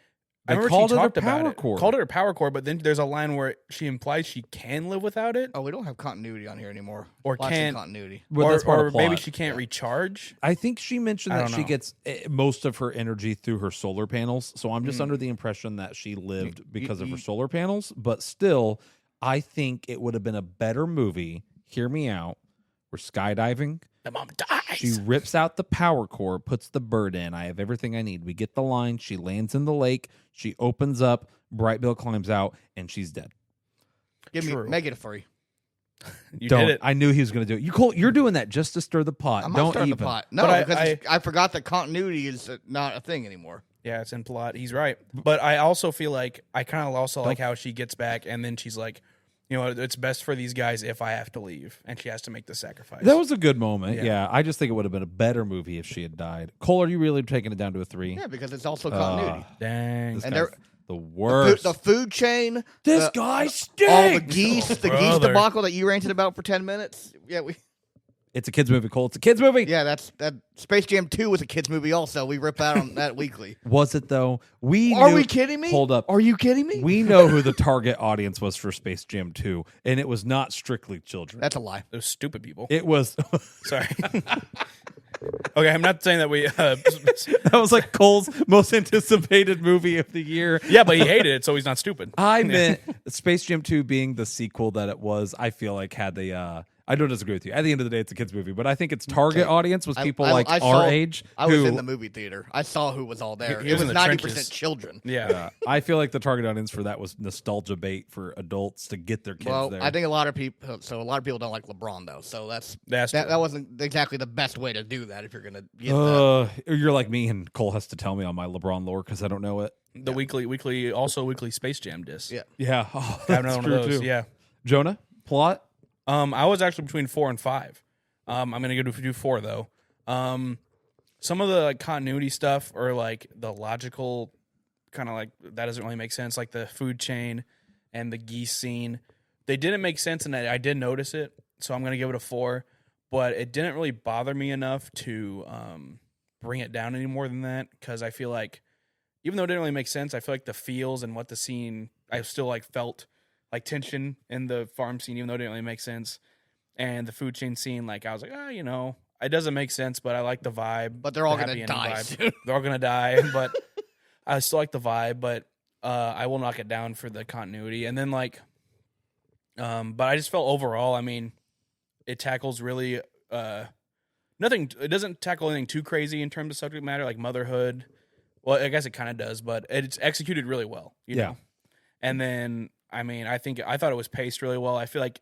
I remember called she it a talked about power it. core. Called it a power core, but then there's a line where she implies she can live without it, Oh, we don't have continuity on here anymore. Or Lots of can't- continuity. Well, that's part or of maybe plot. she can't recharge. I think she mentioned I that don't she know. gets most of her energy through her solar panels. So I'm just under the impression that she lived because of her solar panels. But still, I think it would have been a better movie. Hear me out. We're skydiving. The mom dies. She rips out the power core, puts the bird in. I have everything I need. We get the line. She lands in the lake. She opens up. Bright Bill climbs out, and she's dead. Make it a 3. You Don't. did it. I knew he was going to do it. You're doing that just to stir the pot. I'm Don't not starting even. the pot. No, But because I forgot that continuity is not a thing anymore. Yeah, it's in plot. He's right. But I also feel like I kind of also like how she gets back and then she's like, you know, it's best for these guys if I have to leave, and she has to make the sacrifice. That was a good moment. Yeah. Yeah. I just think it would have been a better movie if she had died. Cole, are you really taking it down to a 3? Yeah, because it's also continuity. Dang. This And guy's they're- the worst. The food chain. This the- guy All the stinks. geese, the geese brother. debacle that you ranted about for 10 minutes. Yeah, It's a kids movie, Cole. It's a kids movie. yeah, that Space Jam 2 was a kids movie also. We rip out on that weekly. Was it though? Are knew- we kidding me? Hold up. Are you kidding me? We know who the target audience was for Space Jam 2, and it was not strictly children. That's a lie. Those stupid people. It was. Sorry. Okay, I'm not saying that we. That was like Cole's most anticipated movie of the year. Yeah, but he hated it, so he's not stupid. I meant Space Jam 2 being the sequel that it was, I feel like had the I don't disagree with you. At the end of the day, it's a kids movie, but I think its target audience was people like I our saw- age. I was who, in the movie theater. I saw who was all there. He It was was in the 90% trenches. children. Yeah. I feel like the target audience for that was nostalgia bait for adults to get their kids Well, there. I think a lot of people. So a lot of people don't like LeBron though. So That's that wasn't exactly the best way to do that. If you're gonna get that. You're like me, and Cole has to tell me on my LeBron lore because I don't know it. the weekly Space Jam disc. Yeah. Yeah, I have that's another one true of those. too. Yeah. Jonah, plot. I was actually between 4 and 5. I'm gonna go do 4 though. Some of the like, continuity stuff or like the logical kind of like that doesn't really make sense, like the food chain and the geese scene. They didn't make sense, and I did notice it, so I'm gonna give it a 4. But it didn't really bother me enough to bring it down any more than that, because I feel like even though it didn't really make sense, I feel like the feels and what the scene, I still like felt like tension in the farm scene, even though it didn't really make sense. And the food chain scene, like I was like, you know, it doesn't make sense, but I like the vibe. But they're all the gonna happy ending die vibe. soon. They're all gonna die, but I still like the vibe. But I will knock it down for the continuity. And then like, but I just felt overall, I mean, it tackles really nothing. It doesn't tackle anything too crazy in terms of subject matter, like motherhood. Well, I guess it kind of does, but it's executed really well. You know? And then, I mean, I thought it was paced really well. I feel like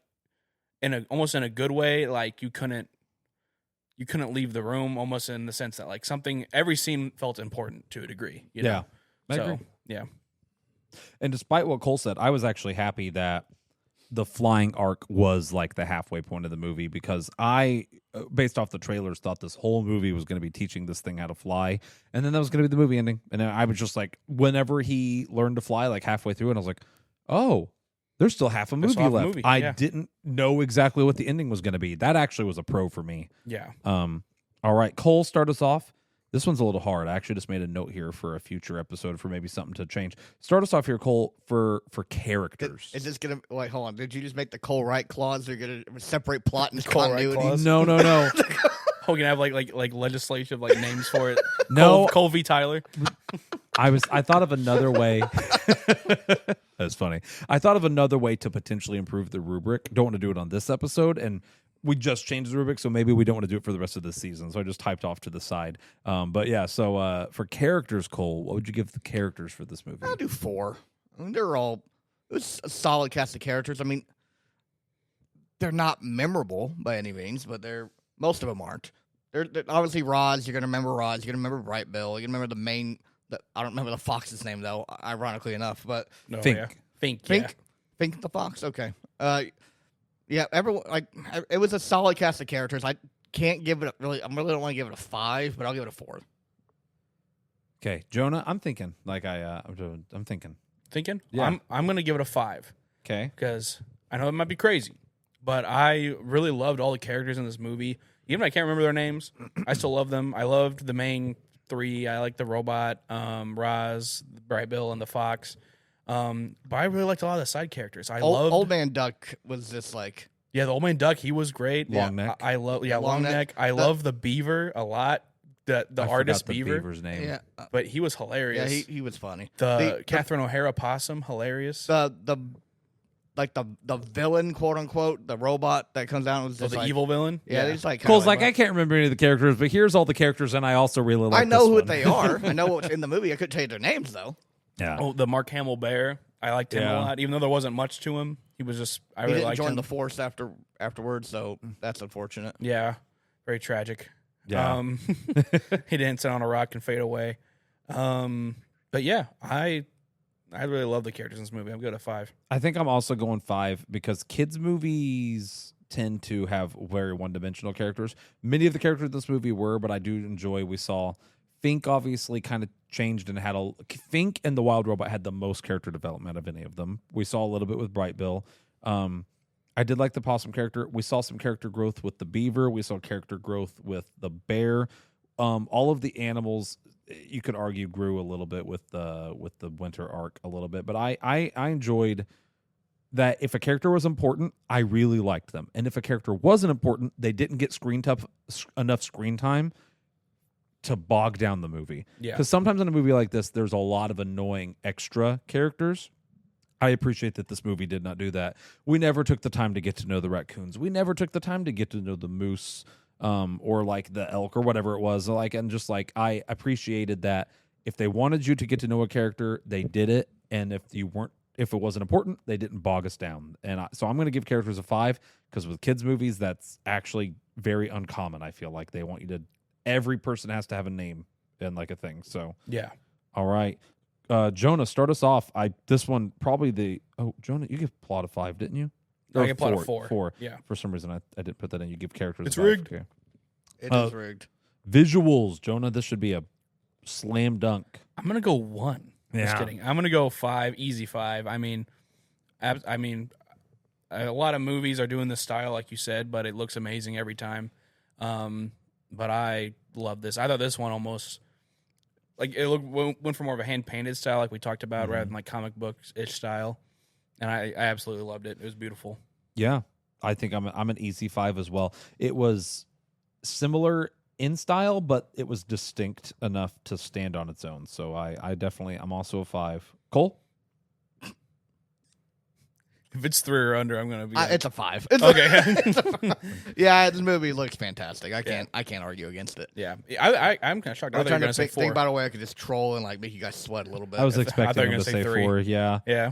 almost in a good way, like you couldn't leave the room, almost in the sense that like every scene felt important to a degree. You know? I So agree. yeah. And despite what Cole said, I was actually happy that the flying arc was like the halfway point of the movie, because I, based off the trailers, thought this whole movie was going to be teaching this thing how to fly, and then that was going to be the movie ending. And then I was just like, whenever he learned to fly, like halfway through, and I was like, oh, there's still half a movie still half a left. movie, I yeah. didn't know exactly what the ending was going to be. That actually was a pro for me. Yeah. All right, Cole, start us off. This one's a little hard. I actually just made a note here for a future episode for maybe something to change. Start us off here, Cole, for characters. Is this gonna wait? Hold on. Did you just make the Cole Wright clause? They're gonna separate plot and Cole Wright continuity. clause? No. Oh, we're gonna have like legislative like names for it. No. Cole v. Tyler. I thought of another way. That's funny. I thought of another way to potentially improve the rubric. Don't want to do it on this episode, and we just changed the rubric, so maybe we don't want to do it for the rest of the season. So I just typed off to the side. But yeah, so for characters, Cole, what would you give the characters for this movie? I'll do 4. I mean, they're all. It was a solid cast of characters. I mean, they're not memorable by any means, but most of them aren't. They're obviously Roz. You're gonna remember Roz. You're gonna remember Bright Bill. You're gonna remember the main. I don't remember the fox's name though. Ironically enough, but No, Fink. Yeah. Fink. Fink the fox. Okay. Yeah. Everyone it was a solid cast of characters. I can't give it really. I really don't want to give it a 5, but I'll give it a 4. Okay, Jonah, I'm thinking. I'm thinking. Thinking. Yeah. I'm gonna give it a 5 Okay. because I know it might be crazy, but I really loved all the characters in this movie. Even if I can't remember their names, I still love them. I loved the main 3. I like the robot, Roz, Bright Bill, and the Fox. But I really liked a lot of the side characters. I loved Old Man Duck was just like the Old Man Duck. He was great. Long neck. I love Yeah, long neck. I love the Beaver a lot. The I artist forgot the Beaver, beaver's name. yeah, but he was hilarious. yeah. He was funny. the Catherine O'Hara possum, hilarious. The villain, quote unquote, the robot that comes out was So just the like, evil villain. Yeah, they just like Cole's kinda like, I can't remember any of the characters, but here's all the characters, and I also really like I know this who one. they are. I know what's in the movie. I couldn't tell you their names though. Yeah. Oh, the Mark Hamill bear. I liked him Yeah. a lot, even though there wasn't much to him. He was just I He really didn't liked join him. the force afterwards, so that's unfortunate. Yeah, very tragic. Yeah. He didn't sit on a rock and fade away. But yeah, I really love the characters in this movie. I'm good at 5. I think I'm also going 5 because kids' movies tend to have very one-dimensional characters. Many of the characters in this movie were, but I do enjoy. We saw Fink obviously kind of changed and had Fink and the Wild Robot had the most character development of any of them. We saw a little bit with Bright Bill. I did like the possum character. We saw some character growth with the beaver. We saw character growth with the bear. All of the animals, you could argue, grew a little bit with the winter arc a little bit. But I enjoyed that if a character was important, I really liked them. And if a character wasn't important, they didn't get enough screen time to bog down the movie. Yeah. Because sometimes in a movie like this, there's a lot of annoying extra characters. I appreciate that this movie did not do that. We never took the time to get to know the raccoons. We never took the time to get to know the moose, or like the elk or whatever it was. I appreciated that if they wanted you to get to know a character, they did it. And if it wasn't important, they didn't bog us down. So I'm going to give characters a 5 because with kids movies, that's actually very uncommon. I feel like they want you to. Every person has to have a name and like a thing. So Yeah. all right. Jonah, start us off. This one probably Jonah, you give plot a 5, didn't you? I Or give plot a 4. 4. Yeah. For some reason, I didn't put that in. You give characters. It's a 5. rigged. Okay. It is rigged. Visuals, Jonah. This should be a slam dunk. I'm gonna go 1. Just Yeah. kidding. I'm gonna go 5, easy 5. I mean, a lot of movies are doing this style, like you said, but it looks amazing every time. But I love this. I thought this one almost went for more of a hand painted style, like we talked about, rather than like comic books ish style. And I absolutely loved it. It was beautiful. Yeah, I think I'm an easy 5 as well. It was similar in style, but it was distinct enough to stand on its own. So I'm also a 5. Cole? If it's 3 or under, I'm gonna be. It's a 5. Okay. Yeah, this movie looks fantastic. I can't argue against it. Yeah, I'm kind of shocked. I I'm thought you were trying gonna to say 4. think about a way I could just troll and like make you guys sweat a little bit. I was thought expecting you were him to gonna say say 3. 4. Yeah. Yeah,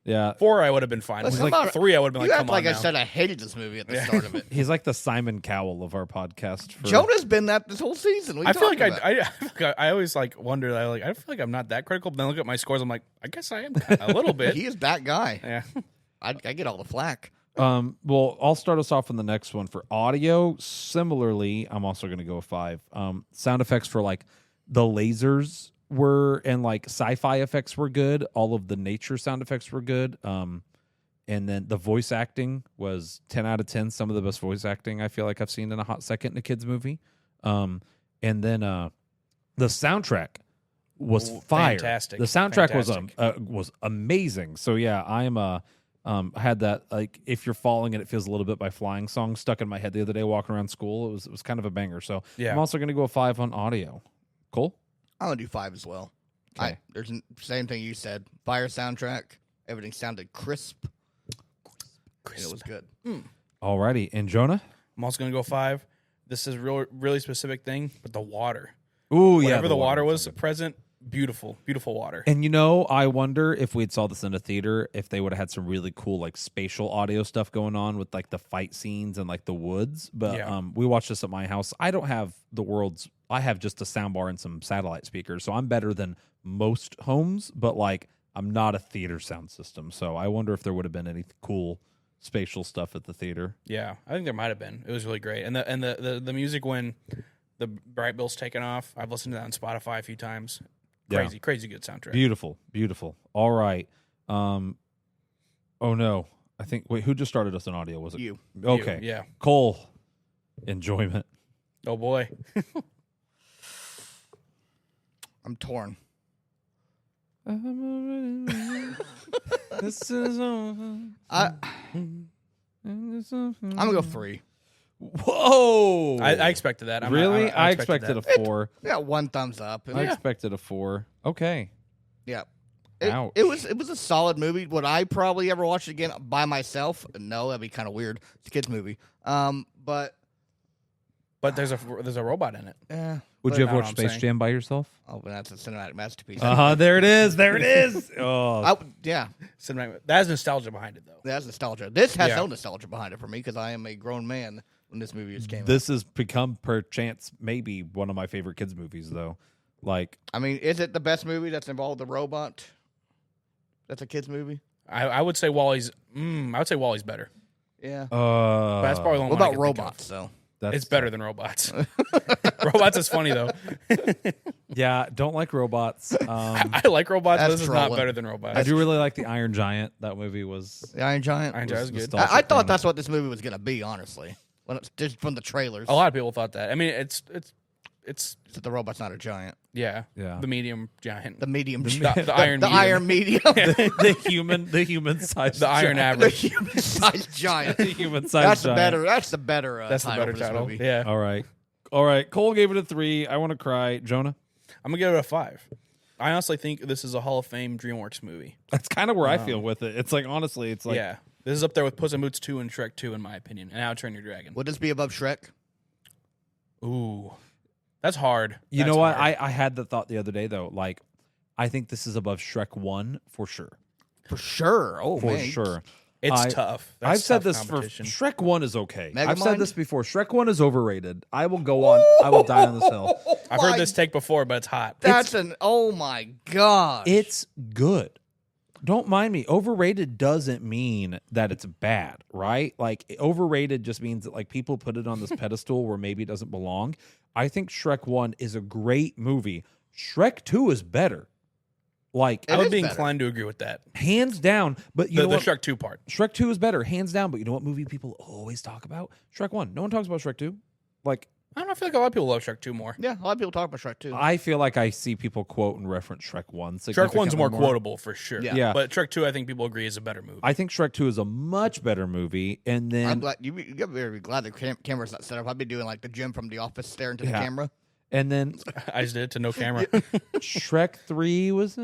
Yeah. 4 I would have been fine. Well, With. come Like on. 3 I would have been You like, act come like on I now. said I hated this movie at the start of it. He's like the Simon Cowell of our podcast. Jonah's been that this whole season. What are I you feel like talking about? I feel like I always like wonder. I feel like I'm not that critical, but then I look at my scores. I'm like, I guess I am a little bit. He is that guy. Yeah. I get all the flack. Well, I'll start us off on the next one for audio. Similarly, I'm also going to go 5. Sound effects for like the lasers and like sci-fi effects were good. All of the nature sound effects were good. And then the voice acting was 10 out of 10. Some of the best voice acting I feel like I've seen in a hot second in a kids movie. And then the soundtrack was fire. Fantastic. The soundtrack Fantastic. was amazing. So yeah, I had that, like, If You're Falling and It Feels a Little Bit by Flying song stuck in my head the other day walking around school. It was kind of a banger. So Yeah. I'm also going to go a 5 on audio. Cool. I'm gonna do 5 as well. Okay. There's same thing you said. Fire soundtrack. Everything sounded crisp. And it was good. Alrighty. And Jonah? I'm also gonna go 5. This is really specific thing, but the water. Ooh, Whatever the water was present, beautiful, beautiful water. And I wonder if we'd saw this in a theater, if they would have had some really cool like spatial audio stuff going on with like the fight scenes and like the woods. But Yeah. We watched this at my house. I don't have I have just a sound bar and some satellite speakers, so I'm better than most homes. But like, I'm not a theater sound system, so I wonder if there would have been any cool spatial stuff at the theater. Yeah, I think there might have been. It was really great, and the music when the Bright Bill's taken off. I've listened to that on Spotify a few times. Crazy good soundtrack. Beautiful. All right. Oh no, I think. Wait, who just started us on audio? Was it You. Okay. Yeah. Cole. Enjoyment. Oh boy. I'm torn. This is over. I'm gonna go 3. Whoa! I expected that. Really? I expected expected a 4. I got 1 thumbs up. I expected a 4. Okay. Yeah. Ouch. It was a solid movie. Would I probably ever watch it again by myself? No, that'd be kind of weird. It's a kids movie. But there's a robot in it. Would but you I ever know watch what I'm Space saying. Jam by yourself? oh, but that's a cinematic masterpiece. There it is. There it is. Oh, Yeah, Cinematic. That has nostalgia behind it, though. that's nostalgia. This has Yeah. no nostalgia behind it for me because I am a grown man when this movie just came out. this has become perchance maybe one of my favorite kids movies though. Like, I mean, is it the best movie that's involved the robot? That's a kids movie. I would say Wally's. I would say Wally's better. Yeah. But that's probably the only What one I about can think of. robots though? that's It's better than robots. Robots is funny though. Yeah, don't like robots. I like robots, but That's this is not trolling. better than robots. I do really like the Iron Giant. That movie was. The Iron Giant. Iron Giant is good. nostalgic I thought from- that's what this movie was gonna be. Honestly, when it's just from the trailers. A lot of people thought that. I mean, it's That the robot's not a giant. yeah, Yeah. the medium giant, The medium. the iron The medium. iron medium. the human size. the iron the average. human sized giant. The human size. That's the giant. better. That's the better. That's the title better for this title. movie. Yeah, All right. Cole gave it a 3. I want to cry. Jonah. I'm gonna give it a 5. I honestly think this is a Hall of Fame DreamWorks movie. That's kind of where I feel with it. It's like honestly, it's like Yeah, this is up there with Puss in Boots 2 and Shrek 2 in my opinion, and How to Train Your Dragon. Would this be above Shrek? Ooh, that's hard. You That's know what? hard. I had the thought the other day though. Like, I think this is above Shrek 1 for sure. For sure. Oh, For man. sure. It's I- tough. That's I've said tough this for competition. Shrek 1 is okay. I've Megamind? said this before. Shrek 1 is overrated. I will go on. I will die on this hill. I've heard this take before, but it's hot. That's an. Oh my god. It's good. Don't mind me. Overrated doesn't mean that it's bad, right? Like overrated just means that like people put it on this pedestal where maybe it doesn't belong. I think Shrek 1 is a great movie. Shrek 2 is better. Like I It would is be better. inclined to agree with that. hands down, but you The know what? Shrek 2 part. Shrek 2 is better, hands down, but you know what movie people always talk about? Shrek 1. No one talks about Shrek 2. Like I don't know. I feel like a lot of people love Shrek 2 more. Yeah, a lot of people talk about Shrek too. I feel like I see people quote and reference Shrek 1. Shrek 1's significantly more quotable for sure. Yeah. Yeah. But Shrek 2, I think people agree, is a better movie. I think Shrek 2 is a much better movie. And I'm then glad you better be glad the camera's not set up. I'd be doing like the Jim from The Office, staring to the Yeah. camera. I just did it to no camera. Shrek 3 was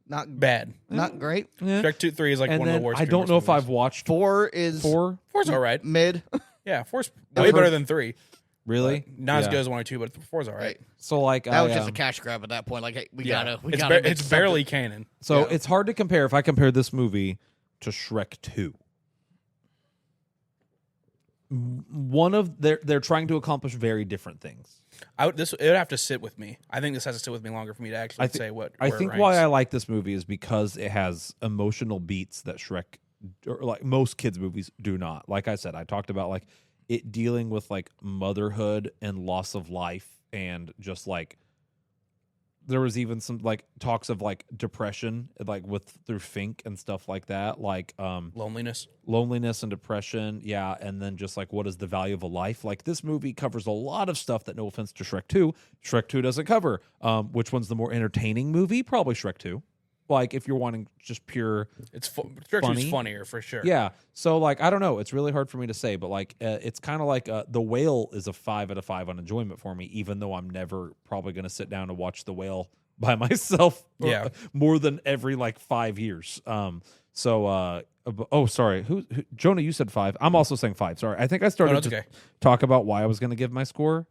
Not Bad. not great. yeah. Shrek 2, 3 is like And one of the then worst. I don't know if DreamWorks I've movies. watched 4 is 4. 4's all right. mid. Yeah, 4's I've way heard- better than 3. Really? Not as Yeah. good as 1 or 2, but 4's all right. Right. So like That was just a cash grab at that point. Like, hey, we gotta it's, gotta. make it's something. barely canon. So Yeah. it's hard to compare if I compare this movie to Shrek 2. One of they're trying to accomplish very different things. It would have to sit with me. I think this has to sit with me longer for me to actually say what. I where it think ranks. why I like this movie is because it has emotional beats that Shrek, or like most kids movies, do not. Like I said, I talked about like it dealing with like motherhood and loss of life, and just like there was even some like talks of like depression, like through Fink and stuff like that, like loneliness. loneliness and depression, yeah, and then just like what is the value of a life. Like this movie covers a lot of stuff that, no offense to Shrek 2, Shrek 2 doesn't cover. Which one's the more entertaining movie? Probably Shrek 2. Like if you're wanting just pure, It's Shrek 2's Funny. funnier for sure. yeah. So like I don't know, it's really hard for me to say, but like it's kind of like The Whale is a 5 out of 5 on enjoyment for me, even though I'm never probably going to sit down and watch The Whale by myself. Yeah. More than every like 5 years. Oh, sorry. Who Jonah? You said 5. I'm also saying 5. Sorry. I think I Oh, started no, to it's okay. talk about why I was going to give my score.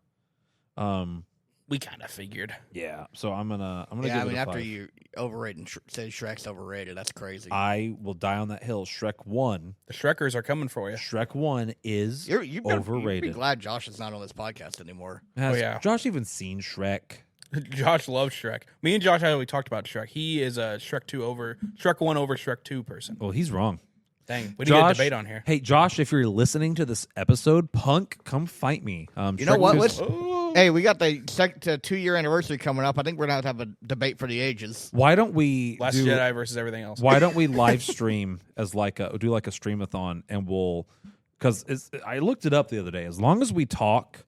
We kind of figured. Yeah. So I'm gonna Yeah, give I it mean, a after 5. you overrate and say Shrek's overrated, that's crazy. I will die on that hill. Shrek 1. The Shrekers are coming for you. Shrek 1 is You'd be overrated. glad Josh is not on this podcast anymore. Has yeah. Josh even seen Shrek? Josh loves Shrek. Me and Josh actually talked about Shrek. He is a Shrek 1 over Shrek 2 person. Well, he's wrong. Dang, we need to get a Josh, debate on here. Hey, Josh, if you're listening to this episode, punk, come fight me. You know what? Let's. Hey, we got the 2-year anniversary coming up. I think we're going to have a debate for the ages. Why don't we Last do? Jedi versus everything else. Why don't we live stream as like do like a streamathon, and we'll, because I looked it up the other day. As long as we talk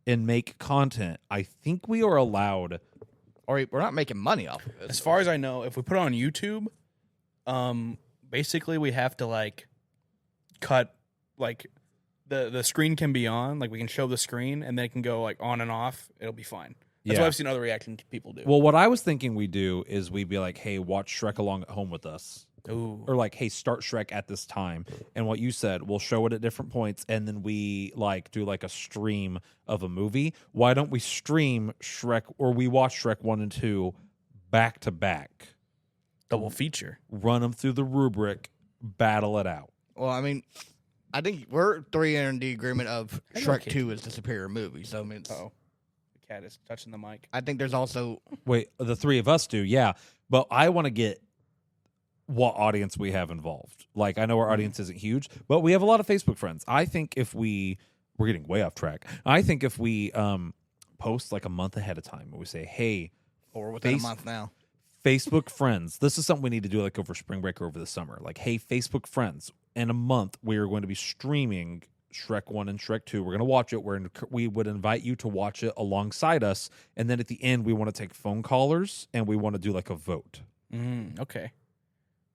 and make content, I think we are allowed or we're not making money off of it. As far as I know, if we put it on YouTube, basically we have to like cut like the screen can be on, like we can show the screen and then it can go like on and off. It'll be fine. That's Yeah. what I've seen other reaction people do. Well, what I was thinking we do is we'd be like, hey, watch Shrek along at home with us. Ooh. Or like, hey, start Shrek at this time. And what you said, we'll show it at different points, and then we like do like a stream of a movie. Why don't we stream Shrek, or we watch Shrek 1 and 2 back to back, Double feature. run them through the rubric, battle it out. Well, I mean, I think we're three in the agreement of I know Shrek kids. 2 is the superior movie. So I mean, Oh, the cat is touching the mic. I think there's also Wait, the three of us do, yeah. But I want to get what audience we have involved. Like, I know our audience isn't huge, but we have a lot of Facebook friends. I think if we're getting way off track. I think if we post like a month ahead of time, we say, hey, or within Face- a month now. Facebook friends, this is something we need to do like over spring break or over the summer. Like, hey, Facebook friends, in a month we are going to be streaming Shrek 1 and Shrek 2. We're going to watch it. We would invite you to watch it alongside us. And then at the end, we want to take phone callers and we want to do like a vote. Okay.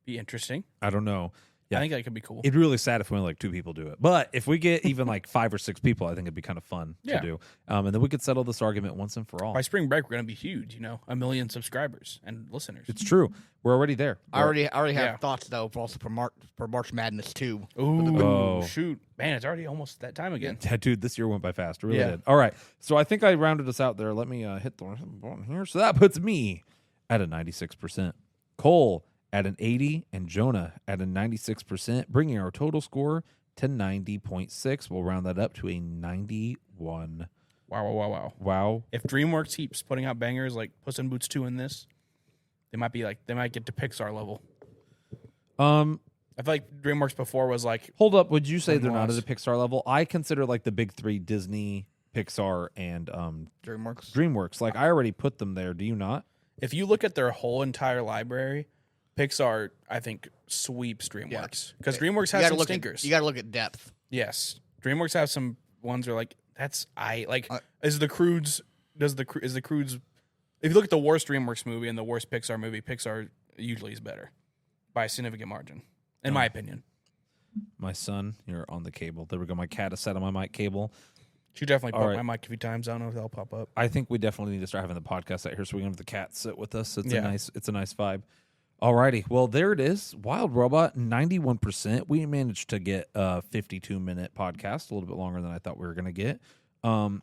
Be interesting. I don't know. Yeah. I think that could be cool. It'd be really sad if only like 2 people do it. But if we get even like 5 or 6 people, I think it'd be kind of fun Yeah. to do. And then we could settle this argument once and for all. By spring break, we're going to be huge, 1 million subscribers and listeners. It's true. We're already there. I already have Yeah. thoughts though for March Madness 2. Ooh, Oh. shoot. Man, it's already almost that time again. Yeah, dude, this year went by fast. It really Yeah. did. All right. So I think I rounded us out there. Let me hit the button here. So that puts me at a 96%. Cole at an 80 and Jonah at a 96%, bringing our total score to 90.6. We'll round that up to a 91. Wow. Wow. If DreamWorks keeps putting out bangers like Puss in Boots 2 in this, they might get to Pixar level. I feel like DreamWorks before was like, Hold up. Would you say One they're not at was. a Pixar level? I consider like the big 3 Disney, Pixar, and DreamWorks. DreamWorks. Like, I already put them there. Do you not? if you look at their whole entire library, Pixar, I think, sweeps DreamWorks. Because DreamWorks has some stinkers. You got to look at depth. Yes. DreamWorks have some ones that are like, is the Croods, is the Croods, if you look at the worst DreamWorks movie and the worst Pixar movie, Pixar usually is better by a significant margin, in my opinion. My son, you're on the cable. There we go. My cat is set on my mic cable. She definitely All popped right. my mic a few times. I don't know if that'll pop up. I think we definitely need to start having the podcast out here so we can have the cat sit with us. It's Yeah. a nice vibe. Alrighty. Well, there it is. Wild Robot, 91%. We managed to get a 52-minute podcast, a little bit longer than I thought we were going to get. I'm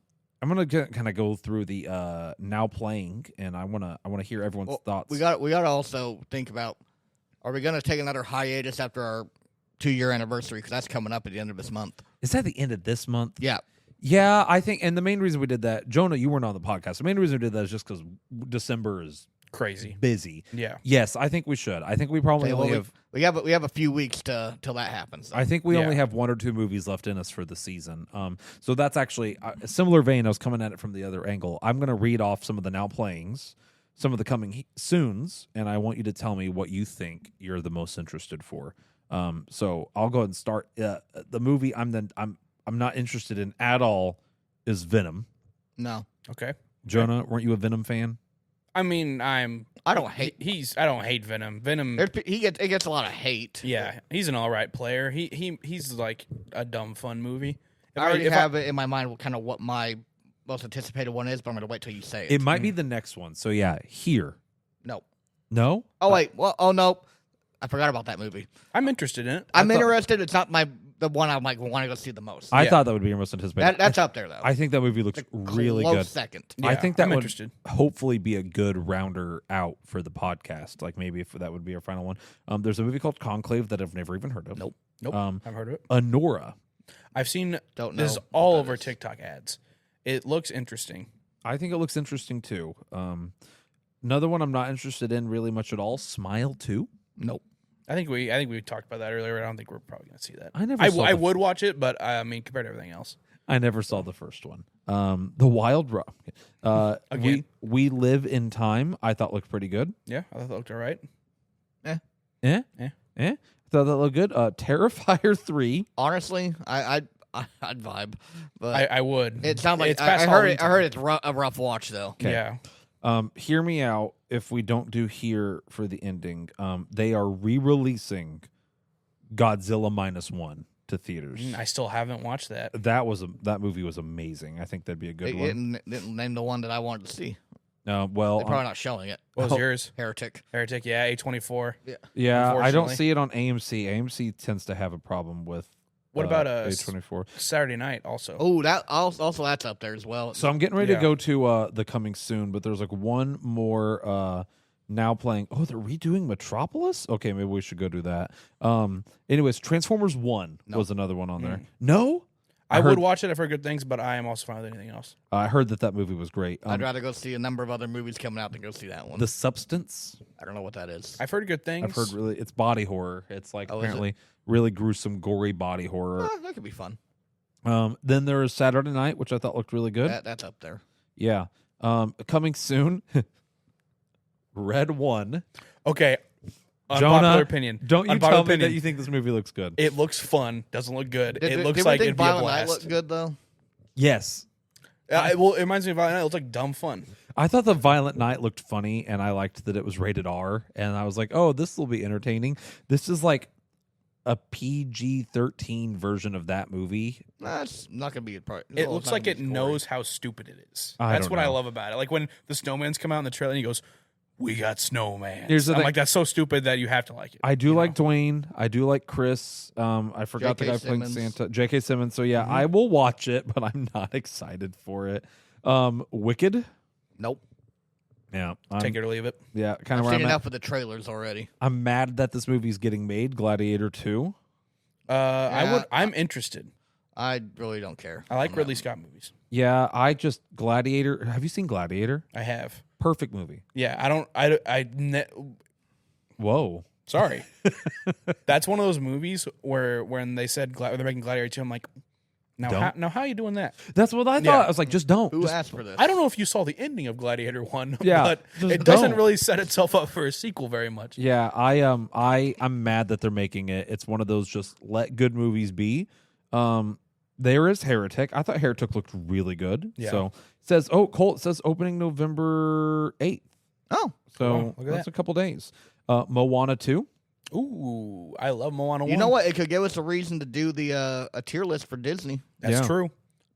going to kind of go through the now playing, and I want to hear everyone's thoughts. We got to also think about, are we going to take another hiatus after our 2-year anniversary? Because that's coming up at the end of this month. Is that the end of this month? Yeah. Yeah, I think, and the main reason we did that, Jonah, you weren't on the podcast. The main reason we did that is just because December is Crazy. busy. Yeah. Yes, I think we should. I think we probably Okay, only well, have. we have a few weeks till that happens. I think we Yeah. only have 1 or 2 movies left in us for the season. So that's actually a similar vein. I was coming at it from the other angle. I'm going to read off some of the now playings, some of the coming soons, and I want you to tell me what you think you're the most interested for. So I'll go ahead and start. The movie I'm not interested in at all is Venom. No, Okay. Jonah, weren't you a Venom fan? I mean, I don't hate. I don't hate Venom. Venom. It gets a lot of hate. Yeah, he's an all right player. He's like a dumb fun movie. I already have it in my mind kind of what my most anticipated one is, but I'm going to wait till you say it. It might be the next one. So yeah, here. No. No? Oh wait. Well. Oh no. I forgot about that movie. I'm interested in it. I'm interested. It's not the one I'm like want to go see the most. I Yeah. thought that would be your most anticipated. That's up there though. I think that movie looks really Close good. second. I Yeah, think that I'm would interested. hopefully be a good rounder out for the podcast. Like maybe if that would be our final one. There's a movie called Conclave that I've never even heard of. Nope. Nope. I've heard of it. Honora. I've seen Don't know this what all that over is. TikTok ads. It looks interesting. I think it looks interesting too. Another one I'm not interested in really much at all. Smile 2. Nope. I think we talked about that earlier. I don't think we're probably gonna see that. I never saw I the- would watch it, but I mean, compared to everything else, I never saw the first one. The Wild Rock. Again. We Live in Time. I thought looked pretty good. yeah, I thought that looked all right. I thought that looked good. Terrifier 3. Honestly, I'd vibe, but I would. it sounds like It's I past heard Halloween it. I heard it's a rough watch though. Okay. Yeah, Hear me out. If we don't do here for the ending, they are re-releasing Godzilla -1 to theaters. I still haven't watched that. That movie was amazing. I think that'd be a good They one. didn't name the one that I wanted to see. Well, They're probably not showing it. What was yours? Heretic. Heretic, yeah, A24. yeah, I don't unfortunately. see it on AMC. AMC tends to have a problem with. What about A24? Saturday night also? Oh, that also that's up there as well. So I'm getting ready Yeah. to go to the coming soon, but there's like one more now playing. Oh, they're redoing Metropolis. Okay, maybe we should go do that. Anyways, Transformers 1 No. was another one on there. No, I heard- would watch it. I've heard good things, but I am also fine with anything else. I heard that movie was great. I'd rather go see a number of other movies coming out than go see that one. The Substance. I don't know what that is. I've heard good things. I've heard it's body horror. It's like Oh, is it? apparently really gruesome, gory body horror. That could be fun. Then there is Saturday Night, which I thought looked really good. That's up there. Yeah. Coming soon. Red 1. Okay. Jonah, Unpopular opinion. Don't you Unpopular tell me opinion. that you think this movie looks good. It looks fun. Doesn't look good. It looks did like we it'd think be a Violent Night blast. looked good though. Yes. It reminds me of Violent Night. It looks like dumb fun. I thought the Violent Night looked funny, and I liked that it was rated R. And I was like, oh, this will be entertaining. This is like a PG-13 version of that movie. That's not gonna be a part. It looks like it knows how stupid it is. I That's don't what I know. love about it. Like when the snowman's come out in the trailer and he goes, "We got snowman." Here's the I'm thing. like, that's so stupid that you have to like it. I do you like know? Dwayne. I do like Chris. I forgot the J.K. guy playing Simmons. Santa. J.K. Simmons. So, yeah, Mm-hmm. I will watch it, but I'm not excited for it. Wicked. Nope. Yeah. Take it or leave it. Yeah, kind I've of where seen I'm at. enough of the trailers already. I'm mad that this movie's getting made, Gladiator 2. I'm interested. I really don't care. I like on Ridley that Scott movies. Yeah, Gladiator. Have you seen Gladiator? I have. Perfect movie. Yeah, Whoa. sorry. That's one of those movies where when they said they're making Gladiator 2, I'm like, Don't. how are you doing that? That's what I thought. Yeah. I was like, just don't. Who Just- asked for this? I don't know if you saw the ending of Gladiator 1, Yeah, but just it doesn't don't. really set itself up for a sequel very much. Yeah, I'm mad that they're making it. It's one of those just let good movies be. There is Heretic. I thought Heretic looked really good. Yeah. So it says Colt says opening November 8th. Oh, So Cool. Look at that's that. a couple days. Moana 2. Ooh, I love Moana 1. you know what? It could give us a reason to do the a tier list for Disney. That's Yeah. true.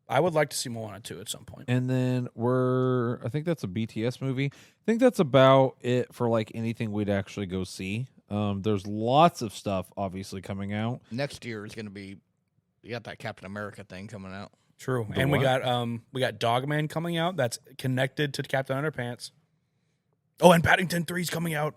I would like to see Moana 2 at some point. And then I think that's a BTS movie. I think that's about it for like anything we'd actually go see. There's lots of stuff obviously coming out. Next year is going to be. You got that Captain America thing coming out. True. The And what? we got Dogman coming out that's connected to Captain Underpants. Oh, and Paddington 3's coming out.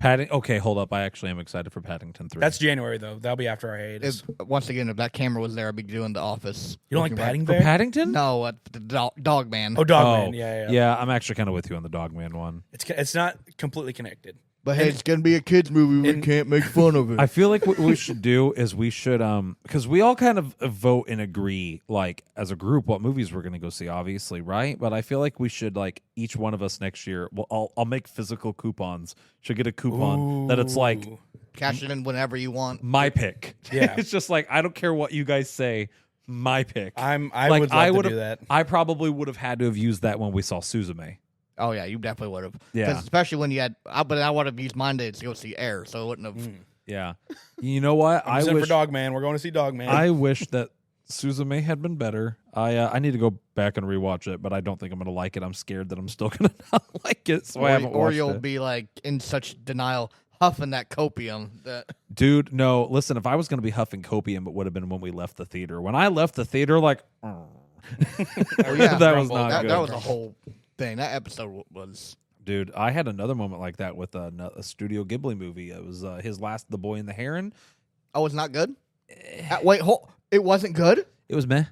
Okay, hold up. I actually am excited for Paddington 3. That's January though. That'll be after our hiatus. Once again, if that camera was there, I'd be doing The Office. You don't like Looking Paddington for Bear? Paddington? No, the Dog Man. Oh, Dogman. Oh, Yeah. Yeah, I'm actually kind of with you on the Dogman one. It's not completely connected. But hey, it's going to be a kids movie. We and- can't make fun of it. I feel like what we should do is we should because we all kind of vote and agree like as a group what movies we're going to go see, obviously, right? But I feel like we should like each one of us next year. Well, I'll make physical coupons. Should get a coupon that it's like Ooh. Cash it in whenever you want. my pick. Yeah. It's just like I don't care what you guys say. My pick. I Like, would I love to would've- do that. I probably would have had to have used that when we saw Suzume. Oh yeah, you definitely would have. Yeah. Especially when you had. But I would have used mine to go see Air, so it wouldn't have. Yeah. You know what? I'm for Dogman. We're going to see Dogman. I wish that Suzume had been better. I need to go back and rewatch it, but I don't think I'm going to like it. I'm scared that I'm still going to not like it, so I haven't Or watched you'll it. be like in such denial, huffing that copium that. Dude, no, listen, if I was going to be huffing copium, it would have been when we left the theater. When I left the theater, like, Oh yeah, that was not that, good. that was a whole thing. That episode was. Dude, I had another moment like that with a Studio Ghibli movie. It was his last, The Boy and the Heron. Oh, it's not good. Wait, it wasn't good. It was meh.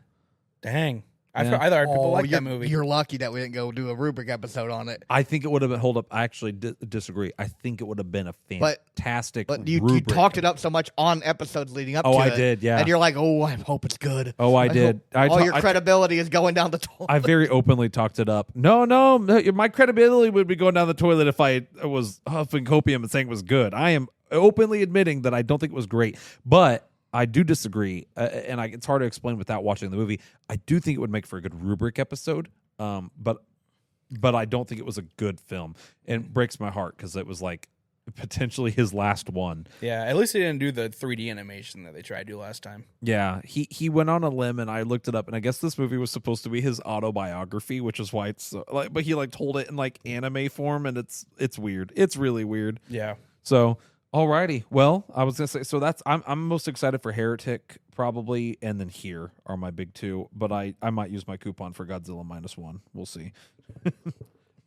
Dang. I Yeah. thought people like you're, that movie. You're lucky that we didn't go do a rubric episode on it. I think it would have been, hold up, I actually disagree. I think it would have been a fantastic But you rubric. talked it up so much on episodes leading up Oh, to I it. did, yeah. And you're like, oh, I hope it's good. Oh, I did. Hope all your I credibility is going down the toilet. I very openly talked it up. No, my credibility would be going down the toilet if I was huffing copium and saying it was good. I am openly admitting that I don't think it was great, but I do disagree, and it's hard to explain without watching the movie. I do think it would make for a good rubric episode, but but I don't think it was a good film. And it breaks my heart because it was like potentially his last one. Yeah, at least they didn't do the 3D animation that they tried to do last time. Yeah, he went on a limb, and I looked it up, and I guess this movie was supposed to be his autobiography, which is why it's like, but he like told it in like anime form, and it's weird. It's really weird. Yeah. So, alrighty. Well, I was gonna say, so that's I'm most excited for Heretic probably, and then Here are my big two. But I might use my coupon for Godzilla -1. We'll see.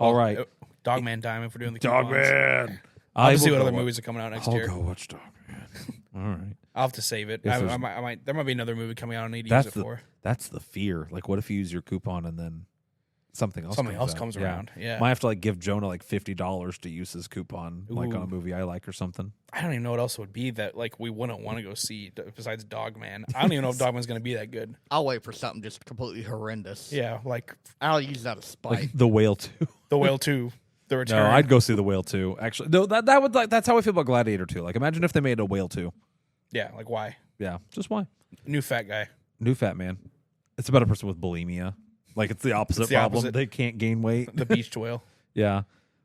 All right, Dogman time if we're doing the coupons. Dogman. I'll have to see will what go other wa- movies are coming out next I'll year. go watch Dogman. All right. I'll have to save it. Yes, I there's- might. There might be another movie coming out I need to That's use it for. That's the fear. Like, what if you use your coupon and then something else out? comes Yeah. around. Yeah. Might have to like give Jonah like $50 to use his coupon, like on a Ooh. movie I like or something. I don't even know what else would be that like we wouldn't want to go see besides Dogman. I don't even know if Dogman's going to be that good. I'll wait for something just completely horrendous. Yeah, like I'll use that as spite. Like The Whale 2. The Whale 2, The Return. No, I'd go see The Whale 2. Actually, no, that would like that's how I feel about Gladiator 2. Like, imagine if they made a Whale 2. Yeah, like why? Yeah, just why? New fat guy. New fat man. It's about a person with bulimia. Like, it's the opposite It's the problem. opposite. They can't gain weight. The beached whale. Yeah.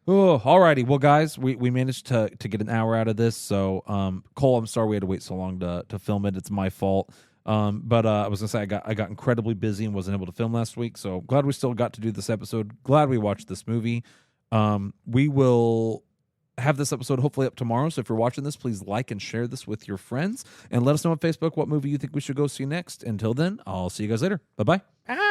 Oh, alrighty. Well, guys, we managed to get an hour out of this. So, Cole, I'm sorry we had to wait so long to film it. It's my fault. But I was gonna say I got incredibly busy and wasn't able to film last week. So glad we still got to do this episode. Glad we watched this movie. We will have this episode hopefully up tomorrow. So if you're watching this, please like and share this with your friends and let us know on Facebook what movie you think we should go see next. Until then, I'll see you guys later. Bye bye. Ah!